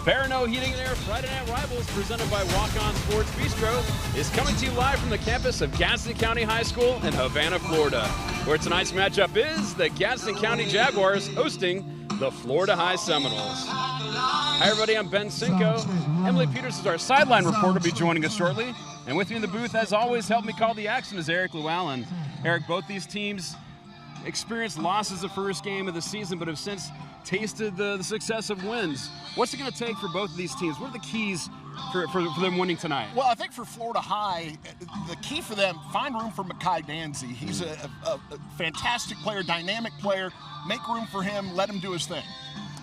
Seminoles Heating and Air Friday Night Rivals, presented by Walk-On Sports Bistro, is coming to you live from the campus of Gadsden County High School in Havana, Florida, where tonight's matchup is the Gadsden County Jaguars hosting the Florida High Seminoles. Hi, everybody. I'm Ben Cinco. Emily Peters is our sideline reporter, will be joining us shortly. And with me in the booth, as always, help me call the action is Eric Llewellyn. Eric, both these teams experienced losses the first game of the season, but have since tasted the success of wins. What's it going to take for both of these teams? What are the keys for them winning tonight? Well, I think for Florida High, the key for them, find room for Makai Danzy. He's a fantastic player, dynamic player. Make room for him, let him do his thing.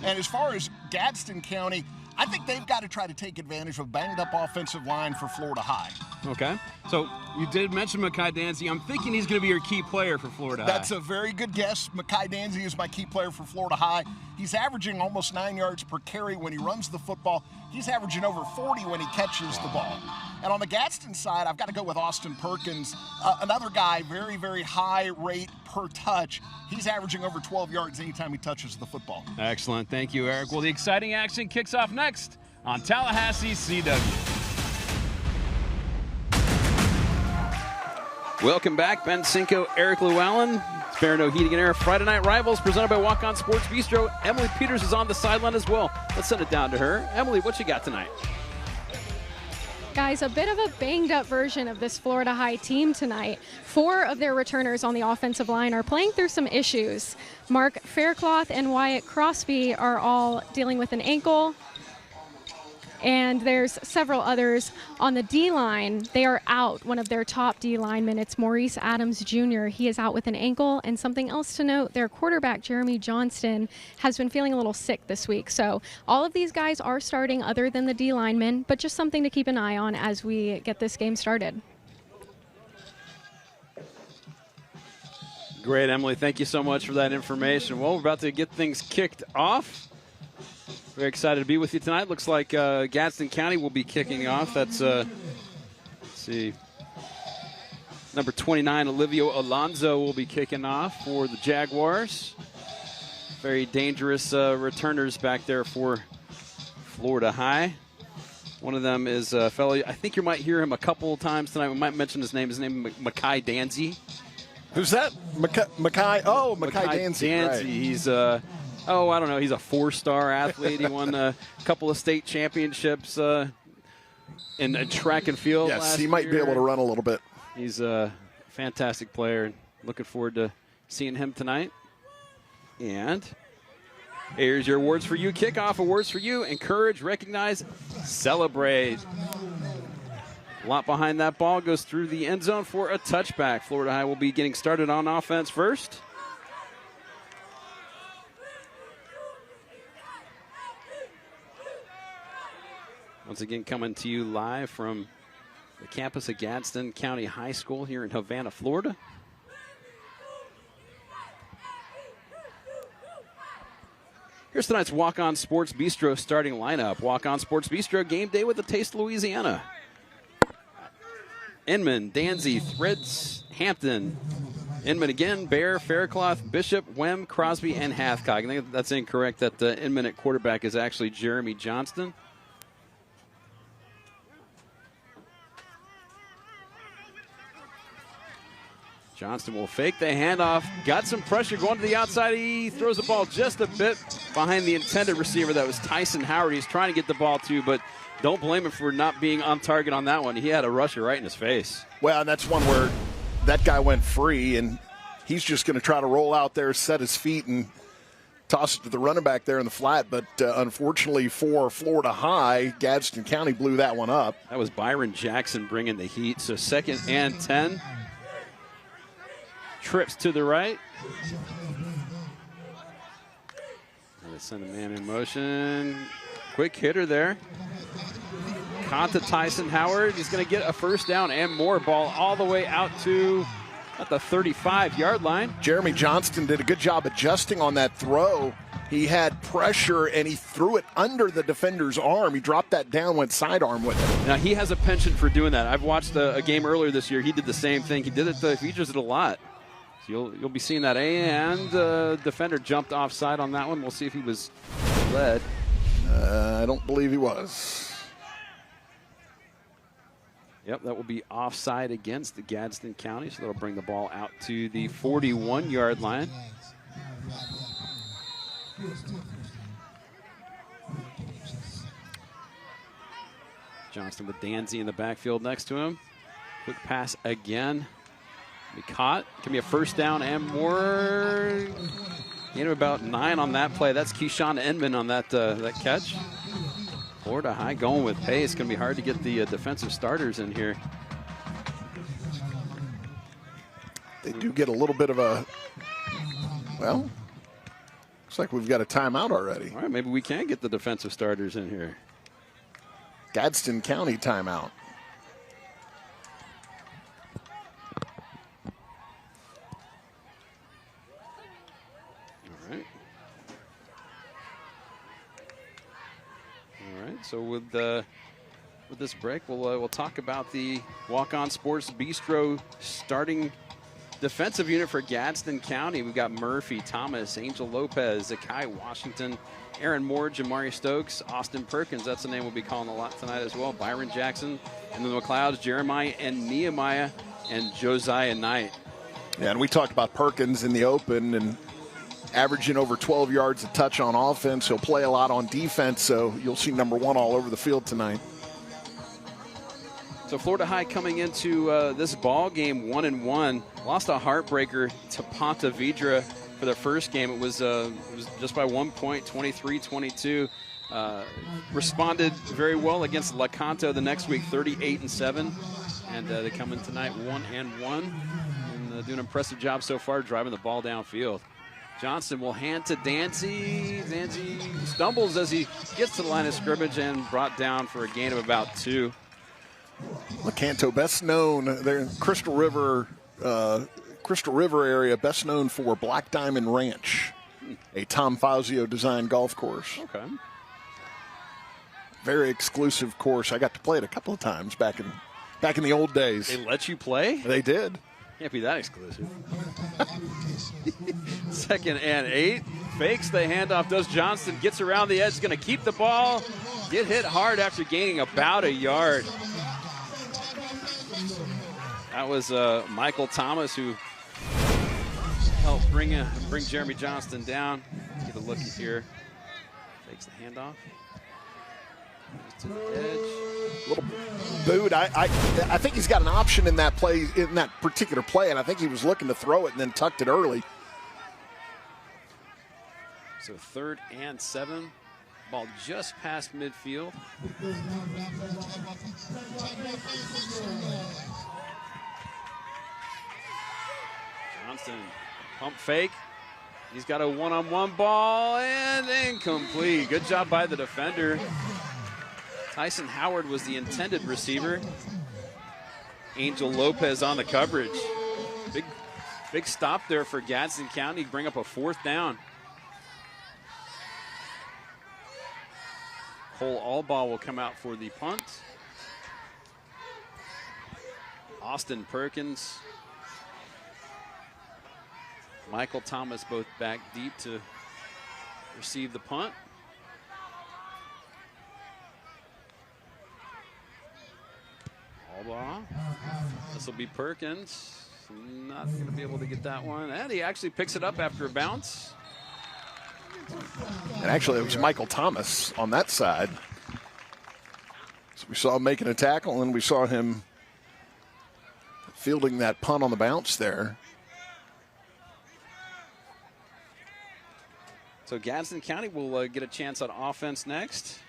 And as far as Gadsden County, I think they've got to try to take advantage of a banged-up offensive line for Florida High. Okay. So you did mention Makai Danzy. I'm thinking he's going to be your key player for Florida High. That's a very good guess. Makai Danzy is my key player for Florida High. He's averaging almost 9 yards per carry when he runs the football. He's averaging over 40 when he catches the ball. And on the Gadsden side, I've got to go with Austin Perkins, another guy, very, very high rate per touch. He's averaging over 12 yards anytime he touches the football. Excellent. Thank you, Eric. Well, the exciting action kicks off next on Tallahassee CW. Welcome back, Ben Cinco, Eric Llewellyn. Seminoles Heating and Air Friday Night Rivals, presented by Walk-On Sports Bistro. Emily Peters is on the sideline as well. Let's send it down to her. Emily, what you got tonight? Guys, a bit of a banged-up version of this Florida High team tonight. 4 of their returners on the offensive line are playing through some issues. Mark Faircloth and Wyatt Crosby are all dealing with an ankle. And there's several others on the D-line. They are out. One of their top D linemen, it's Maurice Adams Jr. He is out with an ankle. And something else to note, their quarterback, Jeremy Johnston, has been feeling a little sick this week. So all of these guys are starting other than the D linemen, but just something to keep an eye on as we get this game started. Great, Emily. Thank you so much for that information. Well, we're about to get things kicked off. Very excited to be with you tonight. Looks like Gadsden County will be kicking off. That's, let's see, number 29, Olivia Alonzo will be kicking off for the Jaguars. Very dangerous returners back there for Florida High. One of them is a fellow, I think you might hear him a couple of times tonight. We might mention his name. His name is Makai Danzy. Who's that? Makai? Oh, Makai Danzy. Right. He's I don't know. He's a 4-star athlete. He won a couple of state championships in track and field. Yes, he might be able to run a little bit. He's a fantastic player, and looking forward to seeing him tonight. And here's your awards for you. Kickoff awards for you. Encourage, recognize, celebrate. A lot behind that ball. Goes through the end zone for a touchback. Florida High will be getting started on offense first. Once again, coming to you live from the campus of Gadsden County High School here in Havana, Florida. Here's tonight's Walk-On Sports Bistro starting lineup. Walk-On Sports Bistro, game day with a taste of Louisiana. Inman, Danzy, Threads, Hampton. Inman again, Bear, Faircloth, Bishop, Wem, Crosby, and Hathcock. I think that's incorrect. That Inman at quarterback is actually Jeremy Johnston. Johnston will fake the handoff. Got some pressure going to the outside. He throws the ball just a bit behind the intended receiver. That was Tyson Howard. He's trying to get the ball too, but don't blame him for not being on target on that one. He had a rusher right in his face. Well, and that's one where that guy went free, and he's just going to try to roll out there, set his feet, and toss it to the running back there in the flat. But unfortunately for Florida High, Gadsden County blew that one up. That was Byron Jackson bringing the heat. So 2nd and 10. Trips to the right. They send a man in motion. Quick hitter there. Caught to Tyson Howard. He's going to get a first down and more. Ball all the way out to at the 35-yard line. Jeremy Johnston did a good job adjusting on that throw. He had pressure, and he threw it under the defender's arm. He dropped that down, went sidearm with it. Now, he has a penchant for doing that. I've watched a game earlier this year. He did the same thing. He did it. He features it a lot. So you'll be seeing that. And defender jumped offside on that one. We'll see if he was led. I don't believe he was. Yep, that will be offside against the Gadsden County, so that'll bring the ball out to the 41-yard line. Johnston with Danzy in the backfield next to him. Quick pass again. Be caught. Can be a first down and more. Gain of about 9 on that play. That's Keyshawn Enman on that catch. Florida High going with pace. Going to be hard to get the defensive starters in here. They do get a little bit of a, well, looks like we've got a timeout already. All right, maybe we can get the defensive starters in here. Gadsden County timeout. All right. So with this break, we'll talk about the Walk-On Sports Bistro starting defensive unit for Gadsden County. We've got Murphy, Thomas, Angel Lopez, Zakai Washington, Aaron Moore, Jamari Stokes, Austin Perkins. That's the name we'll be calling a lot tonight as well. Byron Jackson, and then the McLeods, Jeremiah and Nehemiah, and Josiah Knight. Yeah, and we talked about Perkins in the open and averaging over 12 yards a touch on offense. He'll play a lot on defense, so you'll see number 1 all over the field tonight. So Florida High coming into this ball game 1-1. Lost a heartbreaker to Ponte Vedra for their first game. It was just by 1 point, 23-22. Responded very well against Lecanto the next week, 38-7. And they come in tonight 1-1 and do an impressive job so far driving the ball downfield. Johnson will hand to Dancy. Dancy stumbles as he gets to the line of scrimmage and brought down for a gain of about 2. Lecanto, best known, they're in Crystal River area, best known for Black Diamond Ranch, a Tom Fazio designed golf course. Okay. Very exclusive course. I got to play it a couple of times back in the old days. They let you play? They did. Can't be that exclusive. 2nd and 8. Fakes the handoff. Does Johnston. Gets around the edge. Going to keep the ball. Get hit hard after gaining about a yard. That was Michael Thomas who helped bring Jeremy Johnston down. Get a look here. Fakes the handoff. To the edge. Little boot. I think he's got an option in that play, in that particular play, and I think he was looking to throw it and then tucked it early. So 3rd and 7. Ball just past midfield. Johnston, pump fake. He's got a one-on-one ball and incomplete. Good job by the defender. Tyson Howard was the intended receiver. Angel Lopez on the coverage. Big stop there for Gadsden County. Bring up a 4th down. Cole Allball will come out for the punt. Austin Perkins, Michael Thomas both back deep to receive the punt. Allball. This will be Perkins. Not going to be able to get that one. And he actually picks it up after a bounce. And actually, it was Michael Thomas on that side. So we saw him making a tackle, and we saw him fielding that punt on the bounce there. So Gadsden County will get a chance on offense next.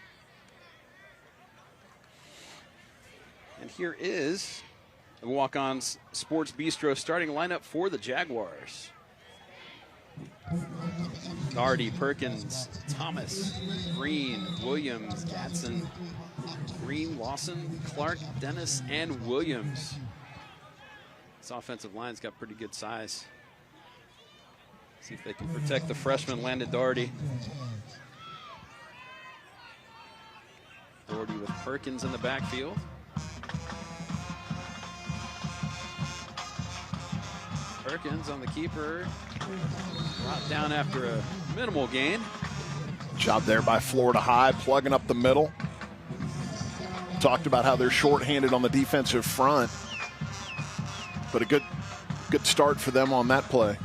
And here is the Walk-On Sports Bistro starting lineup for the Jaguars. Nardi, Perkins, Thomas, Green, Williams, Gadsden, Green, Lawson, Clark, Dennis, and Williams. This offensive line's got pretty good size. See if they can protect the freshman Landon Doherty. Doherty with Perkins in the backfield. Perkins on the keeper. Brought down after a minimal gain. Job there by Florida High, plugging up the middle. Talked about how they're shorthanded on the defensive front, but a good start for them on that play.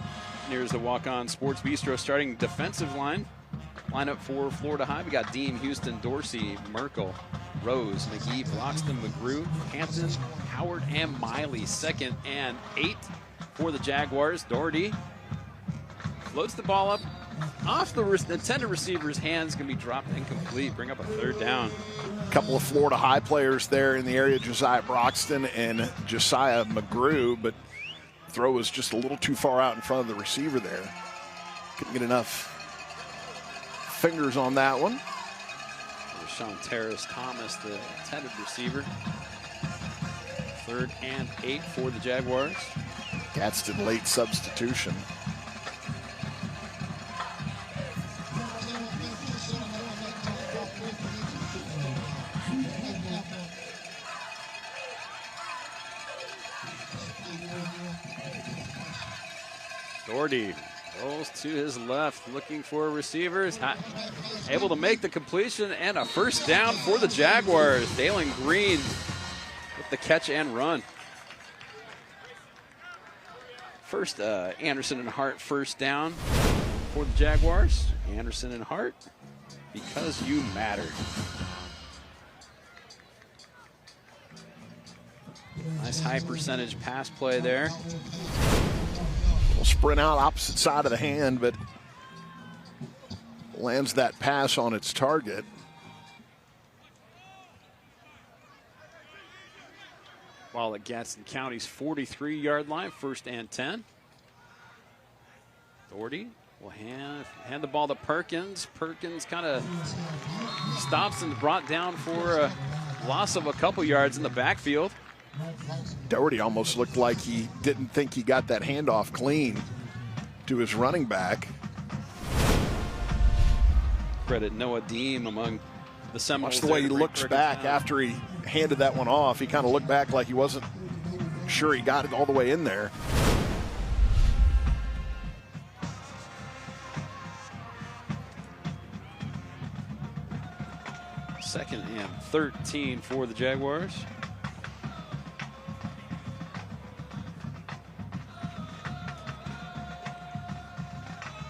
Here's the Walk-On Sports Bistro starting defensive line. Lineup for Florida High. We got Dean, Houston, Dorsey, Merkel, Rose, McGee, Bloxton, McGrew, Hampton, Howard, and Miley. 2nd and 8 for the Jaguars. Doherty floats the ball up off the intended receiver's hands. Going to be dropped incomplete. Bring up a 3rd down. A couple of Florida High players there in the area, Josiah Broxton and Josiah McGrew, but throw was just a little too far out in front of the receiver there. Couldn't get enough fingers on that one. Sean Terrace Thomas, the intended receiver. 3rd and 8 for the Jaguars. Gadsden late substitution. Doherty rolls to his left, looking for receivers. Able to make the completion and a 1st down for the Jaguars. Dalen Green with the catch and run. First, Anderson and Hart 1st down for the Jaguars. Anderson and Hart, because you matter. Nice high percentage pass play there. Will sprint out opposite side of the hand, but lands that pass on its target. Ball at Gadsden County's 43-yard line, 1st and 10. Doherty will hand the ball to Perkins. Perkins kind of stops and brought down for a loss of a couple yards in the backfield. Doherty almost looked like he didn't think he got that handoff clean to his running back. Credit Noah Deem among the Seminoles. Watch the way he looks back after he handed that one off. He kind of looked back like he wasn't sure he got it all the way in there. Second and 13 for the Jaguars.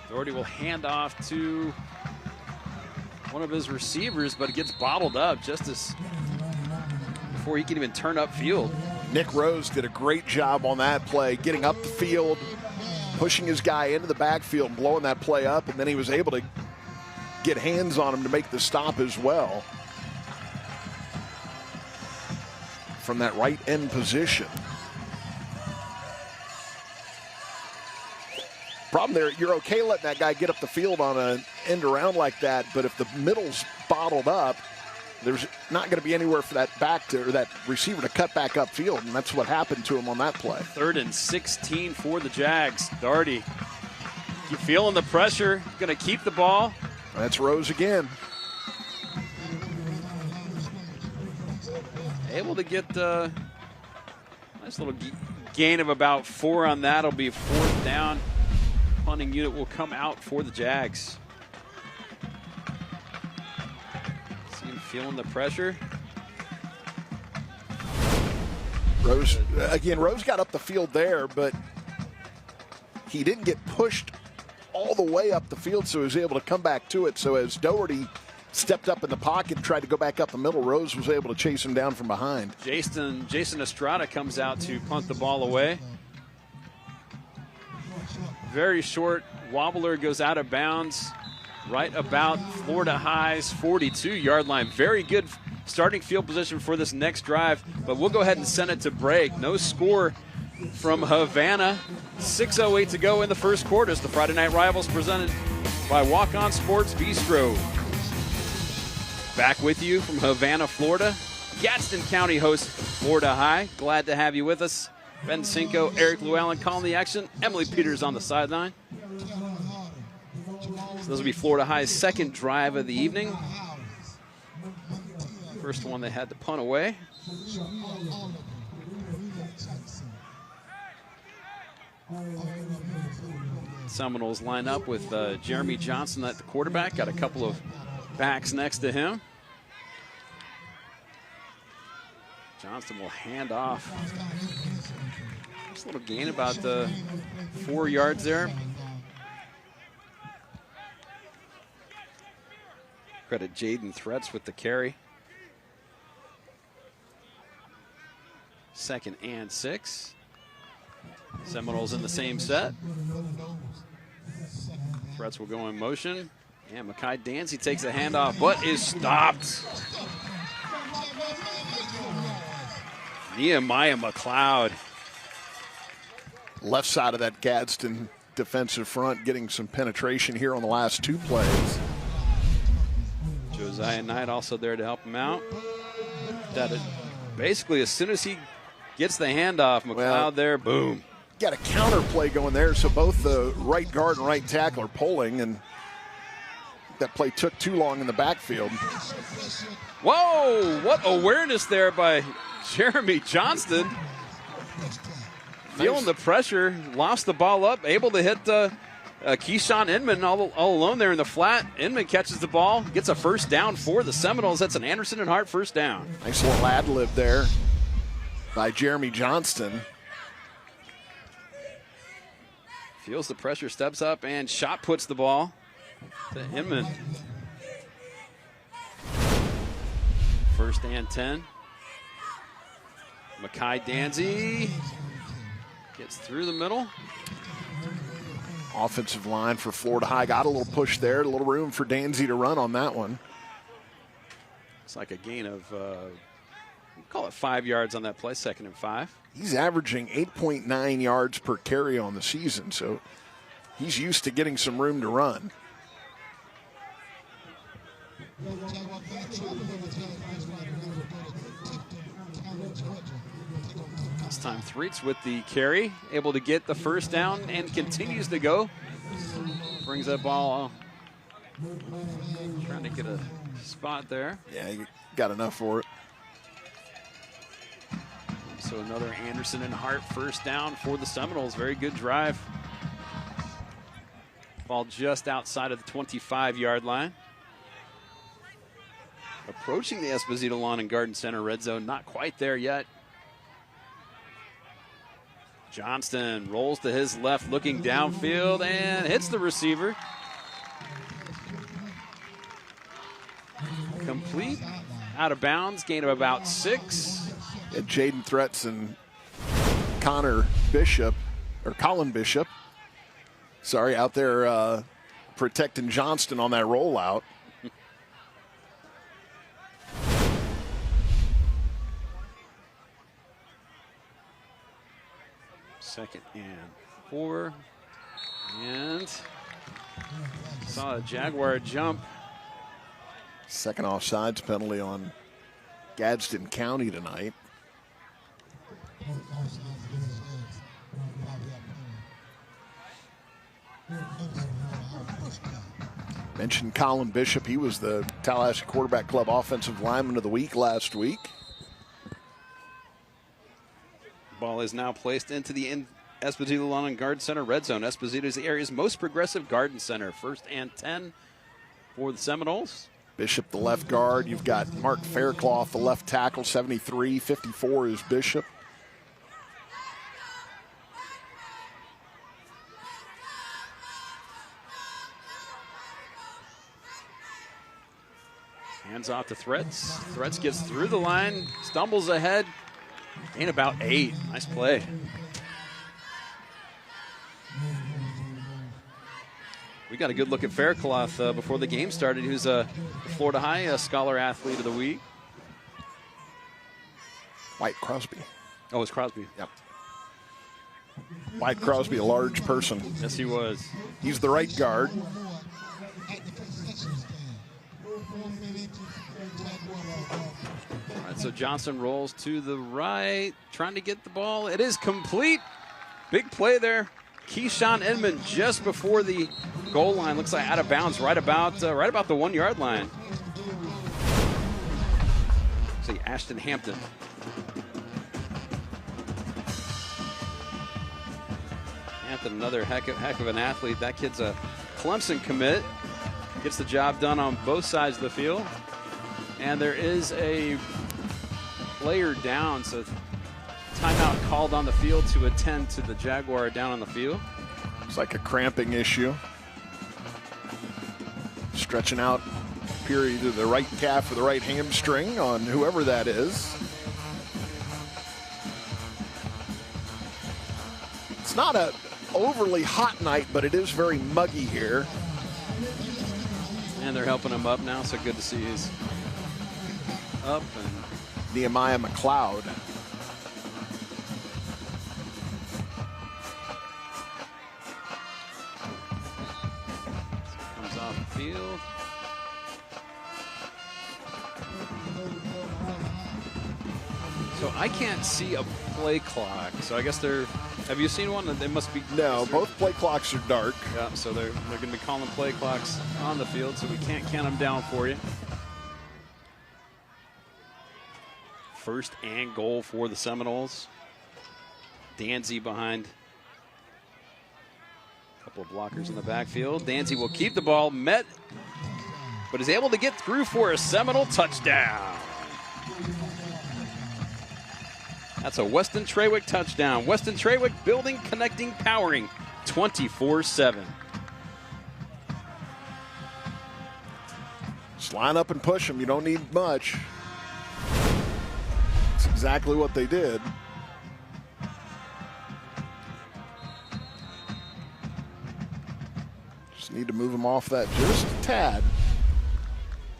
Doherty will hand off to one of his receivers, but it gets bottled up just as before he can even turn upfield. Nick Rose did a great job on that play, getting up the field, pushing his guy into the backfield, blowing that play up, and then he was able to get hands on him to make the stop as well from that right end position. Problem there, you're okay letting that guy get up the field on an end around like that, but if the middle's bottled up, there's not going to be anywhere for that that receiver to cut back upfield, and that's what happened to him on that play. 3rd and 16 for the Jags. Doherty, you feeling the pressure? Going to keep the ball. That's Rose again. Able to get the nice little gain of about 4 on that. It'll be 4th down. Punting unit will come out for the Jags. See him feeling the pressure. Rose got up the field there, but he didn't get pushed all the way up the field, so he was able to come back to it. So as Doherty stepped up in the pocket and tried to go back up the middle, Rose was able to chase him down from behind. Jason Estrada comes out to punt the ball away. Very short wobbler, goes out of bounds right about Florida High's 42-yard line. Very good starting field position for this next drive, but we'll go ahead and send it to break. No score from Havana. 6:08 to go in the first quarter. It's the Friday Night Rivals presented by Walk-On Sports Bistro. Back with you from Havana, Florida. Gadsden County hosts Florida High. Glad to have you with us. Ben Cinco, Eric Llewellyn calling the action. Emily Peters on the sideline. So this will be Florida High's second drive of the evening. First one they had to punt away. Seminoles line up with Jeremy Johnson at the quarterback. Got a couple of backs next to him. Johnston will hand off. Just a little gain, about 4 yards there. Credit Jaden Threats with the carry. 2nd and 6. Seminoles in the same set. Threats will go in motion. And Makai Dancy takes a handoff, but is stopped. Nehemiah McLeod. Left side of that Gadsden defensive front getting some penetration here on the last 2 plays. Josiah Knight also there to help him out. Basically, as soon as he gets the handoff, McLeod there, boom. Got a counter play going there, so both the right guard and right tackle are pulling, and that play took too long in the backfield. Whoa, what awareness there by Jeremy Johnston. Feeling the pressure, lost the ball up, able to hit Keyshawn Inman all alone there in the flat. Inman catches the ball, gets a first down for the Seminoles. That's an Anderson and Hart first down. Nice little ad-lib there by Jeremy Johnston. Feels the pressure, steps up, and shot puts the ball to Inman. 1st and 10. Makai Danzy gets through the middle. Offensive line for Florida High got a little push there, a little room for Danzy to run on that one. It's like a gain of, call it 5 yards on that play, 2nd and 5. He's averaging 8.9 yards per carry on the season, so he's used to getting some room to run. This time Threats with the carry, able to get the first down and continues to go. Brings that ball, trying to get a spot there. Yeah, you got enough for it. So another Anderson and Hart first down for the Seminoles. Very good drive. Ball just outside of the 25-yard line. Approaching the Esposito Lawn and Garden Center red zone. Not quite there yet. Johnston rolls to his left, looking downfield, and hits the receiver. Complete, out of bounds, gain of about 6. Jaden Threats and Colin Bishop, out there protecting Johnston on that rollout. Second and 4. And saw a Jaguar jump. Second offsides penalty on Gadsden County tonight. Mentioned Colin Bishop. He was the Tallahassee Quarterback Club Offensive Lineman of the Week last week. Ball is now placed into the Esposito Lawn and Garden Center red zone. Esposito is the area's most progressive garden center. 1st and 10 for the Seminoles. Bishop, the left guard. You've got Mark Faircloth, the left tackle, 73. 54 is Bishop. Hands off to Threats. Threats gets through the line, stumbles ahead. Gain about 8. Nice play. We got a good look at Faircloth before the game started. He was a Florida High Scholar Athlete of the Week. White Crosby. Oh, it's Crosby. Yep. White Crosby, a large person. Yes, he was. He's the right guard. All right, so Johnson rolls to the right, trying to get the ball. It is complete. Big play there. Keyshawn Inman just before the goal line. Looks like out of bounds right about the 1 yard line. Looks like Ashton Hampton. Hampton, another heck of an athlete. That kid's a Clemson commit. Gets the job done on both sides of the field. And there is a player down, so timeout called on the field to attend to the Jaguar down on the field. It's like a cramping issue. Stretching out period of the right calf or the right hamstring on whoever that is. It's not a overly hot night, but it is very muggy here. And they're helping him up now, so good to see he's up. And Nehemiah McLeod. Comes off the field. So I can't see a play clock. So I guess they're. Have you seen one? They must be. No, both play clocks are dark. Yeah, so they're going to be calling play clocks on the field, so we can't count them down for you. First and goal for the Seminoles. Danzy behind a couple of blockers in the backfield. Danzy will keep the ball, met, but is able to get through for a Seminole touchdown. That's a Weston Trawick touchdown. Weston Trawick building, connecting, powering 24/7. Just line up and push them. You don't need much. That's exactly what they did. Just need to move them off that just a tad.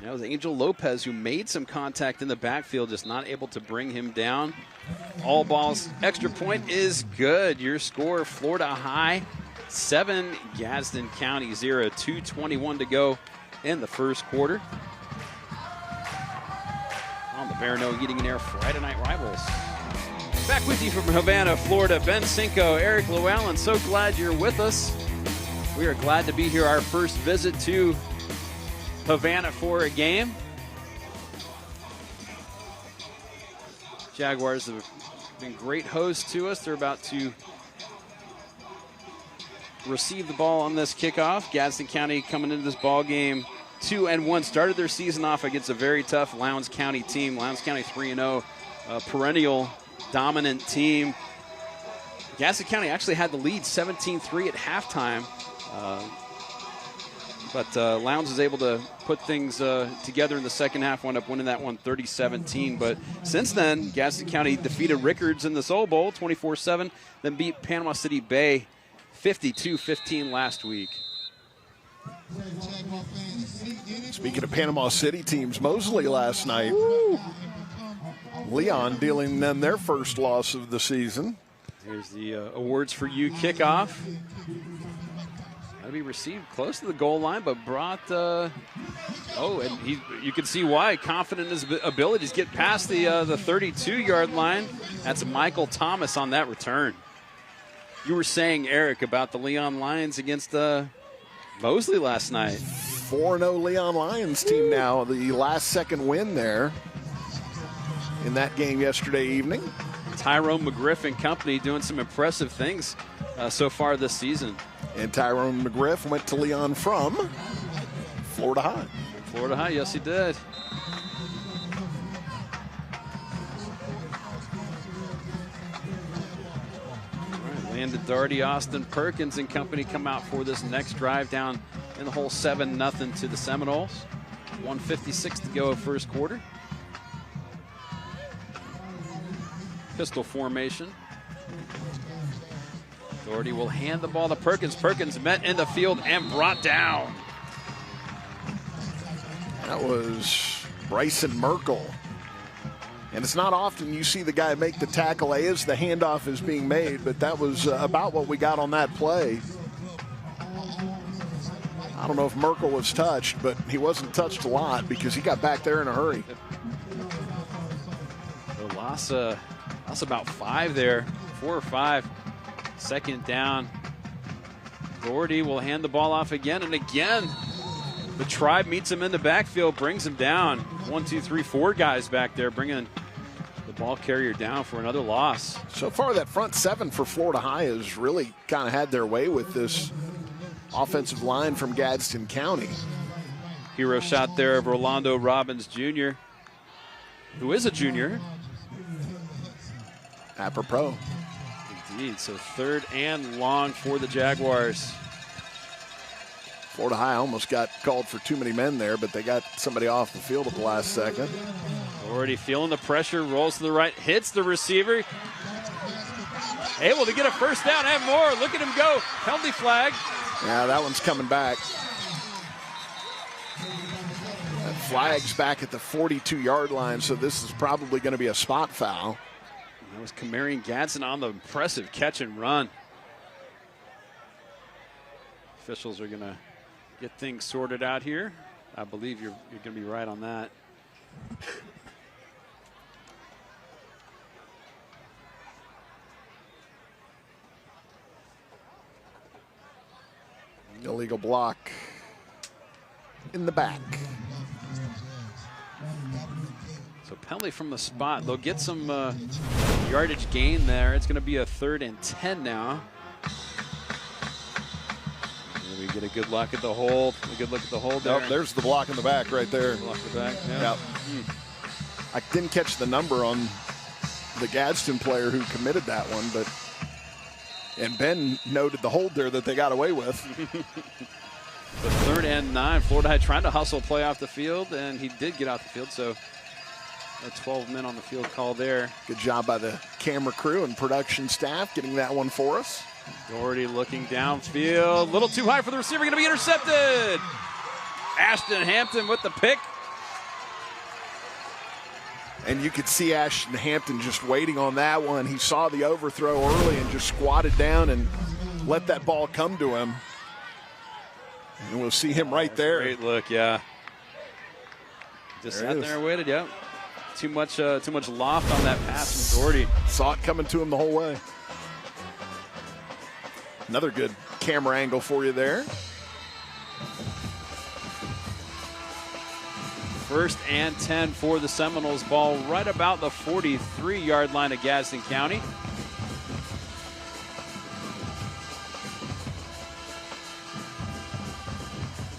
That was Angel Lopez who made some contact in the backfield, just not able to bring him down. All balls, extra point is good. Your score, Florida High 7, Gadsden County 0. 2:21 to go in the first quarter. On the Barano Eating and Air Friday Night Rivals. Back with you from Havana, Florida, Ben Cinco, Eric Llewellyn. So glad you're with us. We are glad to be here. Our first visit to Havana for a game. Jaguars have been great hosts to us. They're about to receive the ball on this kickoff. Gadsden County coming into this ball game 2-1. Started their season off against a very tough Lowndes County team. Lowndes County 3-0, perennial dominant team. Gadsden County actually had the lead 17-3 at halftime. But Lowndes was able to put things together in the second half, wound up winning that one 30-17. But since then, Gadsden County defeated Rickards in the Soul Bowl 24-7, then beat Panama City Bay 52-15 last week. Speaking of Panama City teams, Mosley last night. Leon dealing them their first loss of the season. Here's the awards for you kickoff. To be received close to the goal line, but brought and you can see why, confident in his abilities, get past the 32-yard line. That's Michael Thomas on that return. You were saying, Eric, about the Leon Lions against Mosley last night. 4-0 Leon Lions team now, the last second win there in that game yesterday evening. Tyrone McGriff and company doing some impressive things so far this season. And Tyrone McGriff went to Leon from Florida High. Florida High, yes, he did. All right, Landon Doherty, Austin Perkins and company come out for this next drive down in the hole 7-0 to the Seminoles. 1:56 to go first quarter. Pistol formation. Doherty will hand the ball to Perkins. Perkins met in the field and brought down. That was Bryson Merkel. And it's not often you see the guy make the tackle as the handoff is being made, but that was about what we got on that play. I don't know if Merkel was touched, but he wasn't touched a lot because he got back there in a hurry. So loss about 5 there, 4 or 5. Second down. Doherty will hand the ball off again and again. The Tribe meets him in the backfield, brings him down. 1, 2, 3, 4 guys back there, bringing the ball carrier down for another loss. So far, that front seven for Florida High has really kind of had their way with this offensive line from Gadsden County. Hero shot there of Rolando Robbins Jr., who is a junior. Apropos. Indeed. So 3rd and long for the Jaguars. Florida High almost got called for too many men there, but they got somebody off the field at the last second. Already feeling the pressure, rolls to the right, hits the receiver. Able to get a first down and more. Look at him go. Penalty flag. Yeah, that one's coming back. That flag's back at the 42-yard line, so this is probably going to be a spot foul. That was Kamarian Gadsden on the impressive catch and run. Officials are going to get things sorted out here. I believe you're going to be right on that. Illegal block in the back. So penalty from the spot. They'll get some yardage gain there. It's going to be a 3rd and 10 now. And we get a good look at the hold. A good look at the hold there. Oh, there's the block in the back right there. Block in the back. Yeah. Yep. I didn't catch the number on the Gadsden player who committed that one, but and Ben noted the hold there that they got away with. The 3rd and 9. Florida High trying to hustle play off the field, and he did get off the field. So a 12 men on the field call there. Good job by the camera crew and production staff getting that one for us. Doherty looking downfield. A little too high for the receiver. Going to be intercepted. Ashton Hampton with the pick. And you could see Ashton Hampton just waiting on that one. He saw the overthrow early and just squatted down and let that ball come to him. And we'll see him right there. Great look, yeah. Just sat there and waited, yeah. Too much loft on that pass from Doherty. Saw it coming to him the whole way. Another good camera angle for you there. 1st and 10 for the Seminoles. Ball right about the 43-yard line of Gadsden County.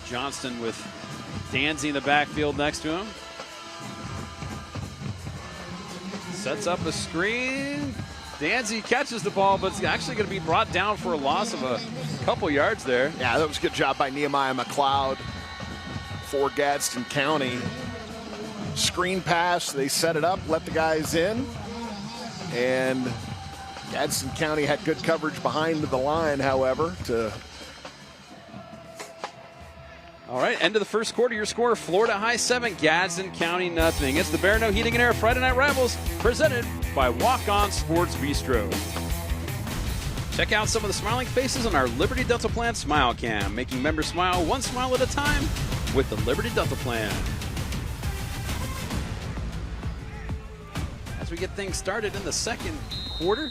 Johnston with Danzy in the backfield next to him. Sets up a screen. Danzy catches the ball, but it's actually going to be brought down for a loss of a couple yards there. Yeah, that was a good job by Nehemiah McLeod for Gadsden County. Screen pass, they set it up, let the guys in, and Gadsden County had good coverage behind the line, however, to... All right, end of the first quarter, your score, Florida High 7, Gadsden County nothing. It's the Barano Heating and Air Friday Night Rivals, presented by Walk-On Sports Bistro. Check out some of the smiling faces on our Liberty Dental Plan Smile Cam, making members smile one smile at a time with the Liberty Dental Plan. As we get things started in the second quarter,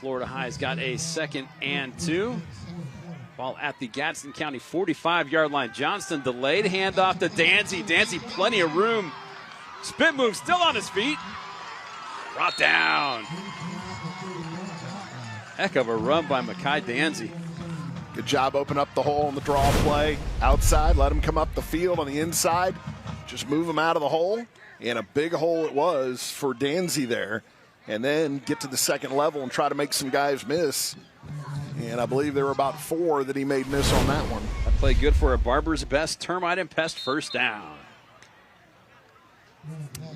Florida High's got a 2nd and 2. Ball at the Gadsden County 45-yard line. Johnston delayed handoff to Danzy. Danzy, plenty of room. Spin move, still on his feet. Brought down. Heck of a run by Makai Danzy. Good job opening up the hole on the draw play. Outside, let him come up the field on the inside. Just move him out of the hole. And a big hole it was for Danzy there. And then get to the second level and try to make some guys miss. And I believe there were about 4 that he made miss on that one. That play good for a Barber's Best termite and pest first down.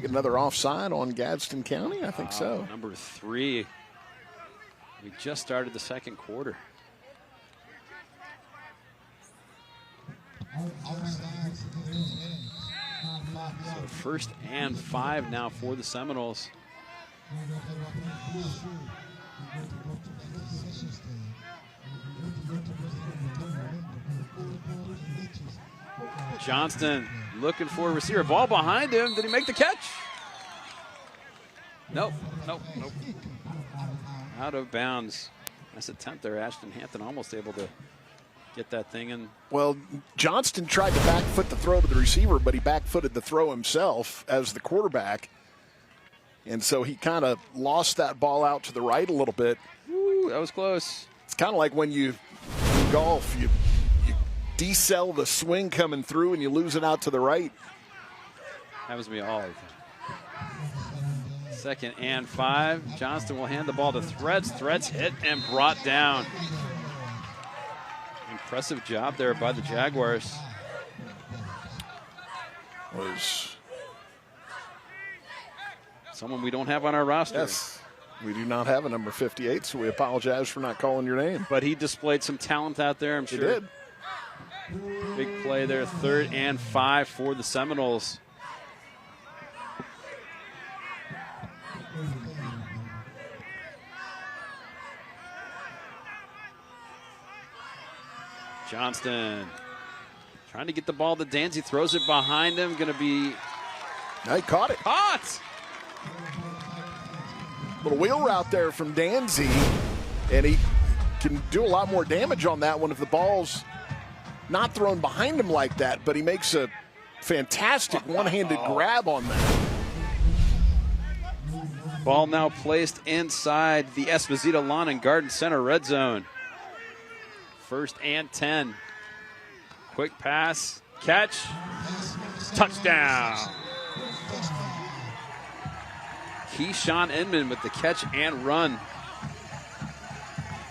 Get another offside on Gadsden County? I think so. Number 3. We just started the second quarter. So 1st and 5 now for the Seminoles. Johnston looking for a receiver. Ball behind him. Did he make the catch? Nope. Out of bounds. Nice attempt there. Ashton Hampton almost able to get that thing in. Well, Johnston tried to back foot the throw to the receiver, but he back footed the throw himself as the quarterback. And so he kind of lost that ball out to the right a little bit. Ooh, that was close. It's kind of like when you in golf, you decel the swing coming through and you lose it out to the right. Happens to me all the time. 2nd and 5. Johnston will hand the ball to Threads. Threads hit and brought down. Impressive job there by the Jaguars. Was someone we don't have on our roster. Yes, we do not have a number 58, so we apologize for not calling your name. But he displayed some talent out there, I'm sure. He did. Big play there, 3rd and 5 for the Seminoles. Johnston trying to get the ball to Danzy, throws it behind him, going to be... Now he caught it. Caught! Little wheel route there from Danzy, and he can do a lot more damage on that one if the ball's not thrown behind him like that, but he makes a fantastic one-handed grab on that. Ball now placed inside the Esposito Lawn and Garden Center red zone. 1st and 10. Quick pass, catch, touchdown. Keyshawn Inman with the catch and run.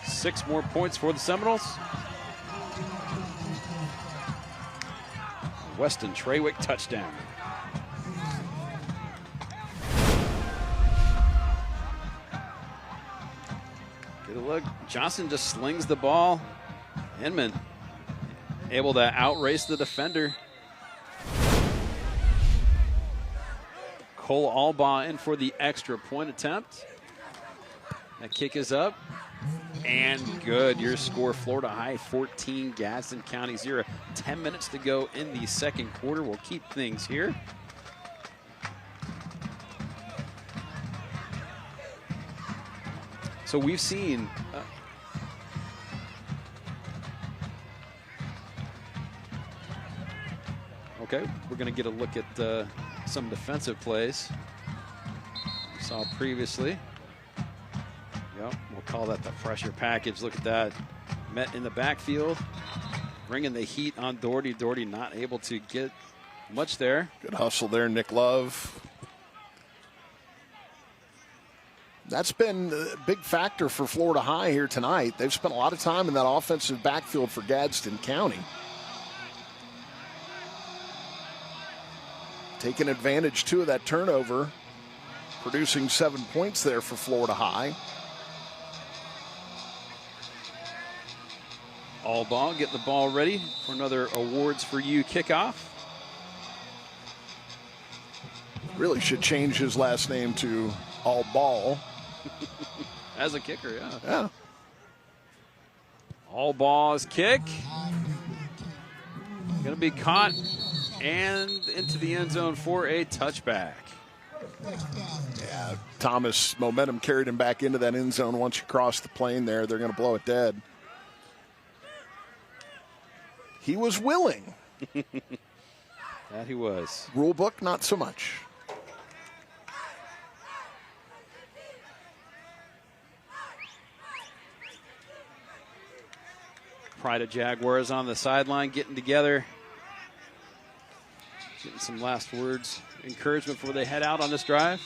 6 more points for the Seminoles. Weston Treywick touchdown. Get a look. Johnson just slings the ball. Inman able to outrace the defender. Cole Albaugh in for the extra point attempt. That kick is up. And good. Your score, Florida High 14, Gadsden County 0. 10 minutes to go in the second quarter. We'll keep things here. So we've seen okay, we're going to get a look at some defensive plays we saw previously. Yep, we'll call that the pressure package. Look at that. Met in the backfield, bringing the heat on Doherty. Doherty not able to get much there. Good hustle there, Nick Love. That's been a big factor for Florida High here tonight. They've spent a lot of time in that offensive backfield for Gadsden County. Taking advantage, too, of that turnover, producing 7 points there for Florida High. Albaugh getting the ball ready for another Awards for You kickoff. Really should change his last name to Allball. As a kicker, yeah. Yeah. Allbaugh's kick. Going to be caught and into the end zone for a touchback. Yeah, Thomas, momentum carried him back into that end zone. Once you cross the plane there, they're going to blow it dead. He was willing. That he was. Rule book, not so much. Pride of Jaguars on the sideline getting together. Getting some last words, encouragement before they head out on this drive.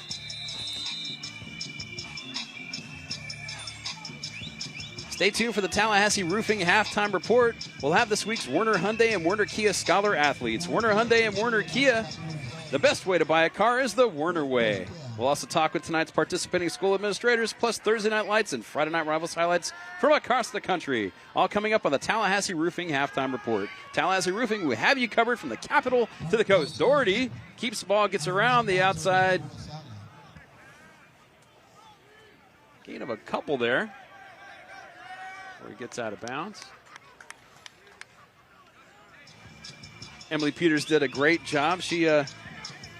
Stay tuned for the Tallahassee Roofing Halftime Report. We'll have this week's Werner Hyundai and Werner Kia Scholar Athletes. Werner Hyundai and Werner Kia, the best way to buy a car is the Werner way. We'll also talk with tonight's participating school administrators, plus Thursday Night Lights and Friday Night Rivals highlights from across the country. All coming up on the Tallahassee Roofing Halftime Report. Tallahassee Roofing, we have you covered from the capital to the coast. Doherty keeps the ball, gets around the outside. Gain of a couple there. Where he gets out of bounds. Emily Peters did a great job. She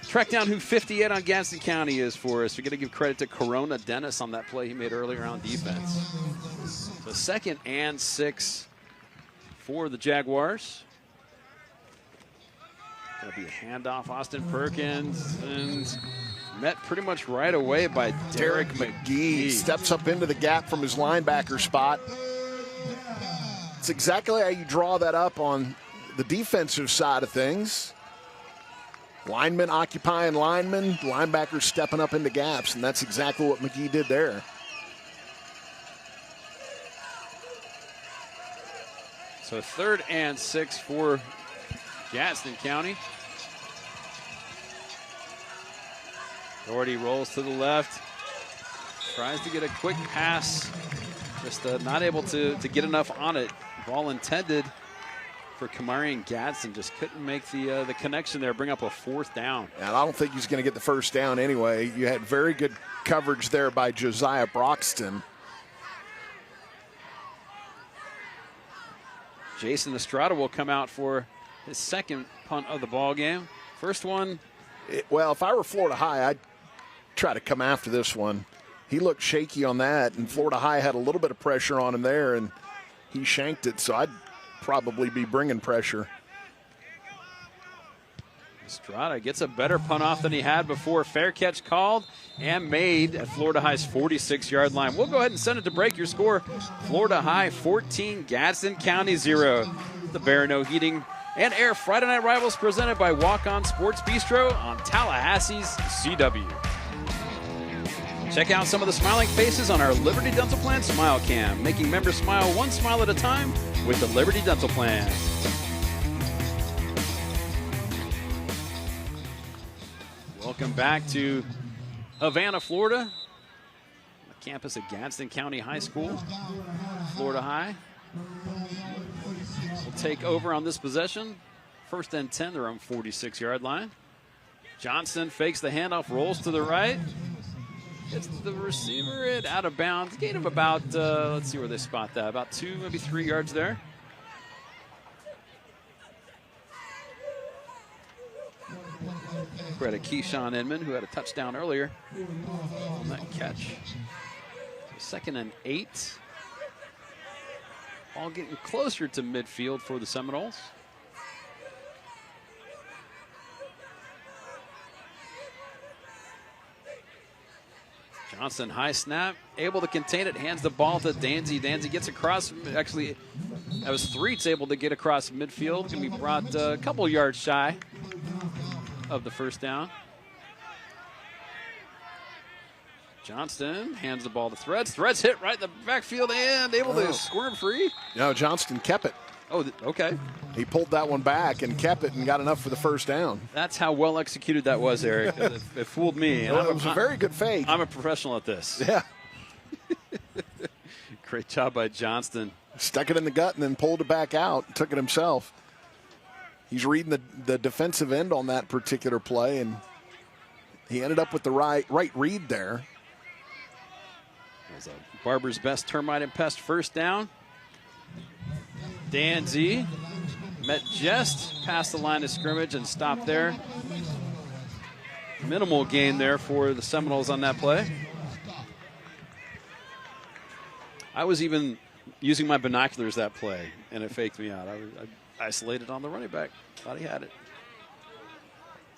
tracked down who 58 on Gadsden County is for us. We're going to give credit to Corona Dennis on that play he made earlier on defense. So 2nd and 6 for the Jaguars. Going to be a handoff, Austin Perkins, and met pretty much right away by Derek McGee. Steps up into the gap from his linebacker spot. It's exactly how you draw that up on the defensive side of things. Linemen occupying linemen, linebackers stepping up into gaps, and that's exactly what McGee did there. So 3rd and 6 for Gadsden County. Doherty rolls to the left, tries to get a quick pass, just not able to get enough on it. Ball intended for Kamarian Gadsden, just couldn't make the connection there, bring up a 4th down. And I don't think he's going to get the first down anyway. You had very good coverage there by Josiah Broxton. Jason Estrada will come out for his 2nd punt of the ball game. First one. Well, if I were Florida High, I'd try to come after this one. He looked shaky on that, and Florida High had a little bit of pressure on him there, and he shanked it, so I'd probably be bringing pressure. Estrada gets a better punt off than he had before. Fair catch called and made at Florida High's 46-yard line. We'll go ahead and send it to break. Your score, Florida High 14, Gadsden County 0. The Barano Heating and Air Friday Night Rivals presented by Walk-On Sports Bistro on Tallahassee's CW. Check out some of the smiling faces on our Liberty Dental Plan Smile Cam, making members smile one smile at a time with the Liberty Dental Plan. Welcome back to Havana, Florida, the campus at Gadsden County High School. Florida High will take over on this possession. 1st and 10, their own 46-yard line. Johnson fakes the handoff, rolls to the right. Gets the receiver it out of bounds. Gain of about, let's see where they spot that, about 2, maybe 3 yards there. Credit Keyshawn Inman, who had a touchdown earlier on that catch. So 2nd and 8. Ball getting closer to midfield for the Seminoles. Johnson, high snap, able to contain it, hands the ball to Danzy. Danzy gets across, actually, that was Threets able to get across midfield. Going to be brought a couple yards shy of the first down. Johnston hands the ball to Threads. Threads hit right in the backfield and able to squirm free. No, Johnston kept it. Oh, okay. He pulled that one back and kept it and got enough for the first down. That's how well executed that was, Eric. It fooled me. Well, it was a very good fake. I'm a professional at this. Yeah. Great job by Johnston. Stuck it in the gut and then pulled it back out, took it himself. He's reading the defensive end on that particular play, and he ended up with the right read there. That was a Barber's best termite and pest first down. Danzy met just past the line of scrimmage and stopped there. Minimal gain there for the Seminoles on that play. I was even using my binoculars that play, and it faked me out. I isolated on the running back. Thought he had it.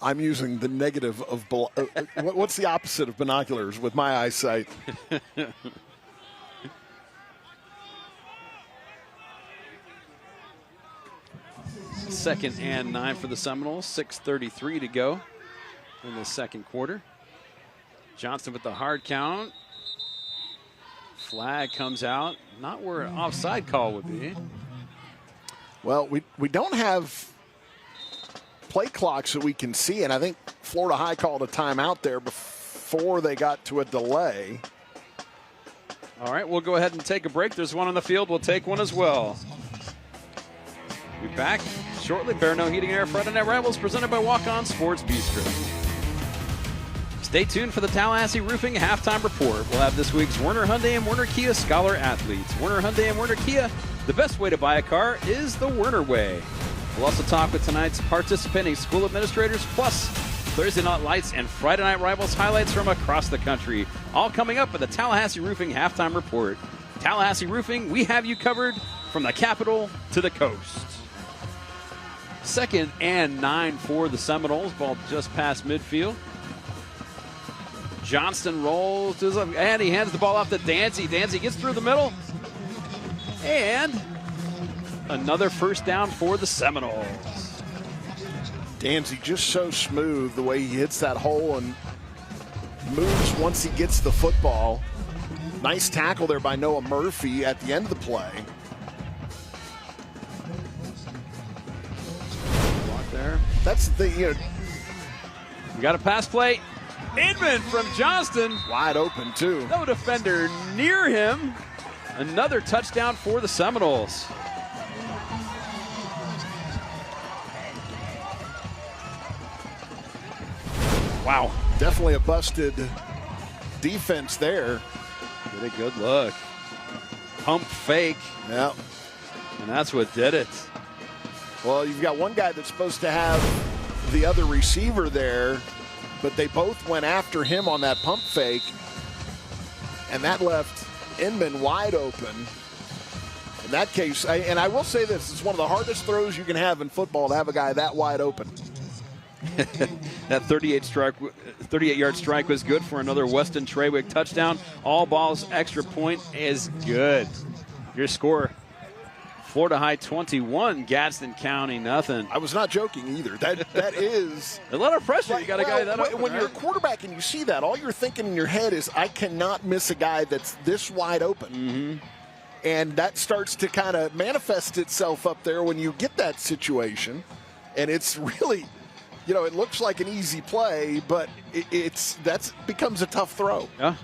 I'm using the negative of what's the opposite of binoculars with my eyesight? 2nd and 9 for the Seminoles. 6:33 to go in the second quarter. Johnson with the hard count. Flag comes out. Not where an offside call would be. Well, we don't have play clocks that we can see, and I think Florida High called a timeout there before they got to a delay. All right, we'll go ahead and take a break. There's one on the field. We'll take one as well. We'll be back shortly. Barano Heating Air Friday Night Rivals presented by Walk-On Sports Bistro. Stay tuned for the Tallahassee Roofing Halftime Report. We'll have this week's Werner Hyundai and Werner Kia Scholar Athletes. Werner Hyundai and Werner Kia, the best way to buy a car is the Werner way. We'll also talk with tonight's participating school administrators, plus Thursday Night Lights and Friday Night Rivals highlights from across the country. All coming up with the Tallahassee Roofing Halftime Report. Tallahassee Roofing, we have you covered from the capital to the coast. 2nd and 9 for the Seminoles. Ball just past midfield. Johnston rolls, and he hands the ball off to Danzy. Danzy gets through the middle, and another first down for the Seminoles. Danzy just so smooth the way he hits that hole and moves once he gets the football. Nice tackle there by Noah Murphy at the end of the play. Block there. That's the thing, you know. We got a pass play. Inman from Johnston. Wide open, too. No defender near him. Another touchdown for the Seminoles. Wow. Definitely a busted defense there. Get a good look. Pump fake. Yeah. And that's what did it. Well, you've got one guy that's supposed to have the other receiver there, but they both went after him on that pump fake, and that left Inman wide open. In that case, and I will say this, it's one of the hardest throws you can have in football to have a guy that wide open. That 38-yard strike was good for another Weston Trawick touchdown. All balls extra point is good. Your score, Florida High 21, Gadsden County nothing. I was not joking either. That is a lot of pressure. Right, You got a guy that open, when right? you're a quarterback and you see that, all you're thinking in your head is, I cannot miss a guy that's this wide open. Mm-hmm. And that starts to kind of manifest itself up there when you get that situation. And it's really, you know, it looks like an easy play, but that becomes a tough throw. Yeah.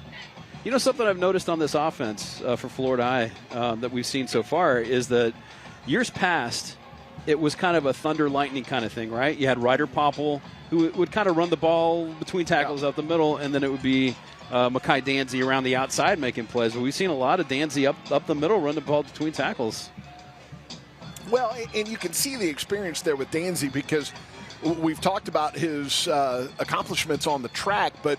You know, something I've noticed on this offense for Florida High that we've seen so far is that years past, it was kind of a thunder lightning kind of thing, right? You had Ryder Popple, who would kind of run the ball between tackles out the middle, and then it would be Makai Danzy around the outside making plays. But we've seen a lot of Danzy up the middle, run the ball between tackles. Well, and you can see the experience there with Danzy, because we've talked about his accomplishments on the track, but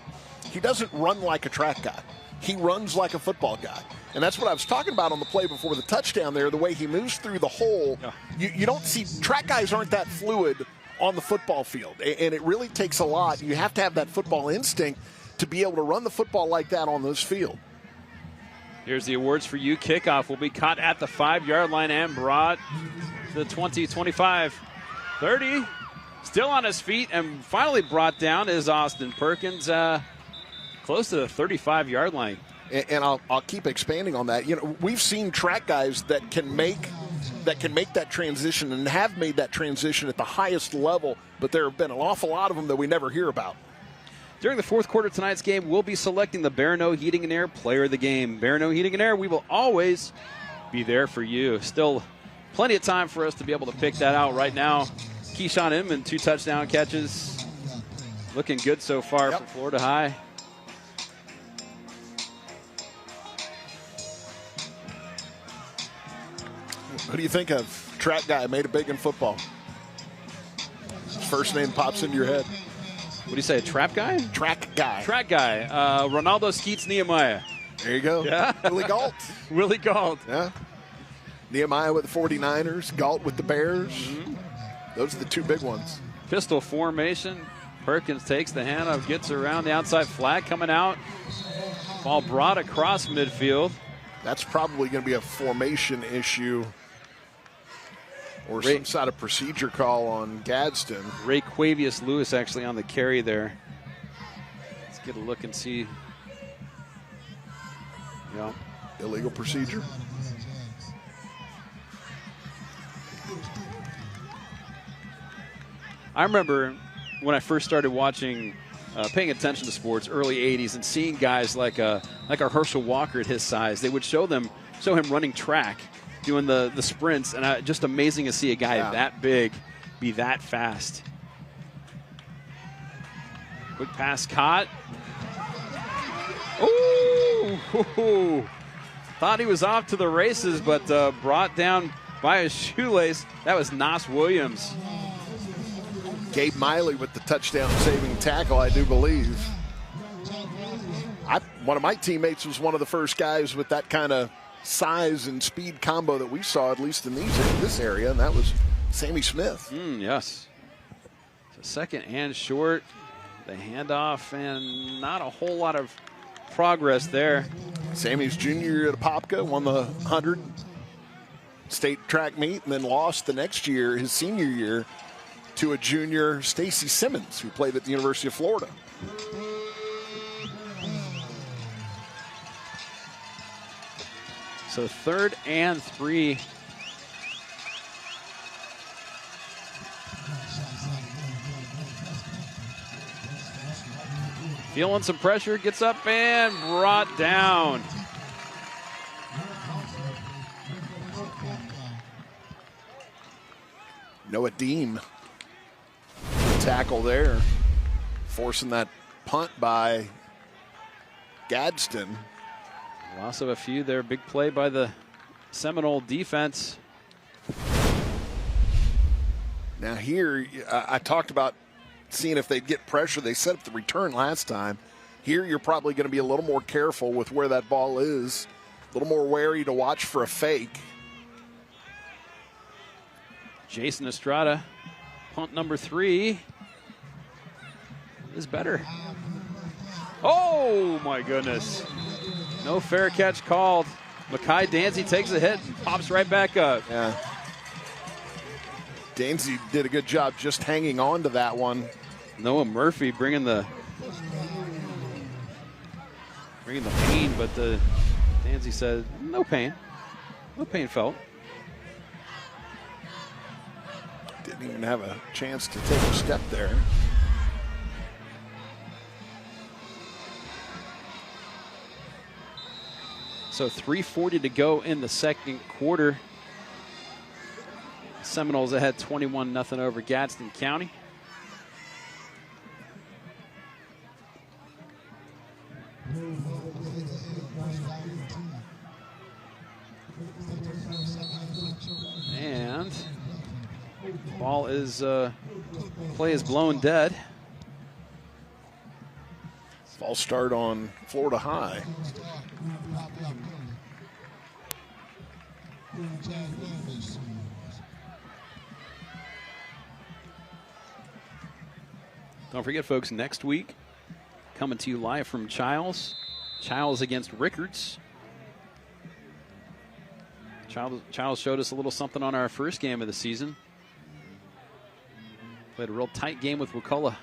he doesn't run like a track guy. He runs like a football guy. And that's what I was talking about on the play before the touchdown there, the way he moves through the hole. Yeah. You don't see – track guys aren't that fluid on the football field, and it really takes a lot. You have to have that football instinct to be able to run the football like that on this field. Here's the awards for you. Kickoff will be caught at the 5-yard line and brought to the 20, 25, 30. Still on his feet and finally brought down is Austin Perkins, close to the 35-yard line. And I'll keep expanding on that. You know, we've seen track guys that can make that transition and have made that transition at the highest level, but there have been an awful lot of them that we never hear about. During the fourth quarter of tonight's game, we'll be selecting the Barano Heating and Air Player of the Game. Barano Heating and Air, we will always be there for you. Still plenty of time for us to be able to pick that out right now. Keyshawn Inman, 2 touchdown catches. Looking good so far for Florida High. What do you think of? Track guy, made it big in football. His first name pops into your head. What do you say, a trap guy? Track guy. Track guy. Ronaldo Skeets Nehemiah. There you go. Yeah. Willie Galt. Willie Galt. Yeah. Nehemiah with the 49ers, Galt with the Bears. Mm-hmm. Those are the 2 big ones. Pistol formation. Perkins takes the handoff, gets around the outside flat, coming out. Ball brought across midfield. That's probably going to be a formation issue or some sort of procedure call on Gadsden. Ray Quavius Lewis actually on the carry there. Let's get a look and see. Yeah. Illegal procedure. I remember when I first started watching, paying attention to sports, early 80s, and seeing guys like a Herschel Walker at his size. They would show him running track, doing the sprints, and just amazing to see a guy that big be that fast. Quick pass caught. Ooh! Thought he was off to the races, but brought down by his shoelace. That was Nas Williams. Gabe Miley with the touchdown-saving tackle, I do believe. One of my teammates was one of the first guys with that kind of size and speed combo that we saw, at least in this area, and that was Sammy Smith. Yes. So second and short. The handoff and not a whole lot of progress there. Sammy's junior year at Apopka, won the 100 state track meet, and then lost the next year, his senior year, to a junior, Stacy Simmons, who played at the University of Florida. So 3rd and 3. Feeling some pressure, gets up and brought down. Noah Deem, tackle there, forcing that punt by Gadsden. Loss of a few there. Big play by the Seminole defense. Now here, I talked about seeing if they'd get pressure. They set up the return last time. Here you're probably going to be a little more careful with where that ball is. A little more wary to watch for a fake. Jason Estrada, punt number 3 is better. Oh my goodness. No fair catch called. Makai Danzy takes a hit and pops right back up. Yeah. Danzy did a good job just hanging on to that one. Noah Murphy bringing the pain, but the Danzy said no pain. No pain felt. Didn't even have a chance to take a step there. So 3:40 to go in the second quarter. Seminoles ahead 21-0 over Gadsden County. And ball is play is blown dead. False start on Florida High. Don't forget, folks, next week, coming to you live from Childs. Childs against Rickards. Childs showed us a little something on our first game of the season. Played a real tight game with Wakulla.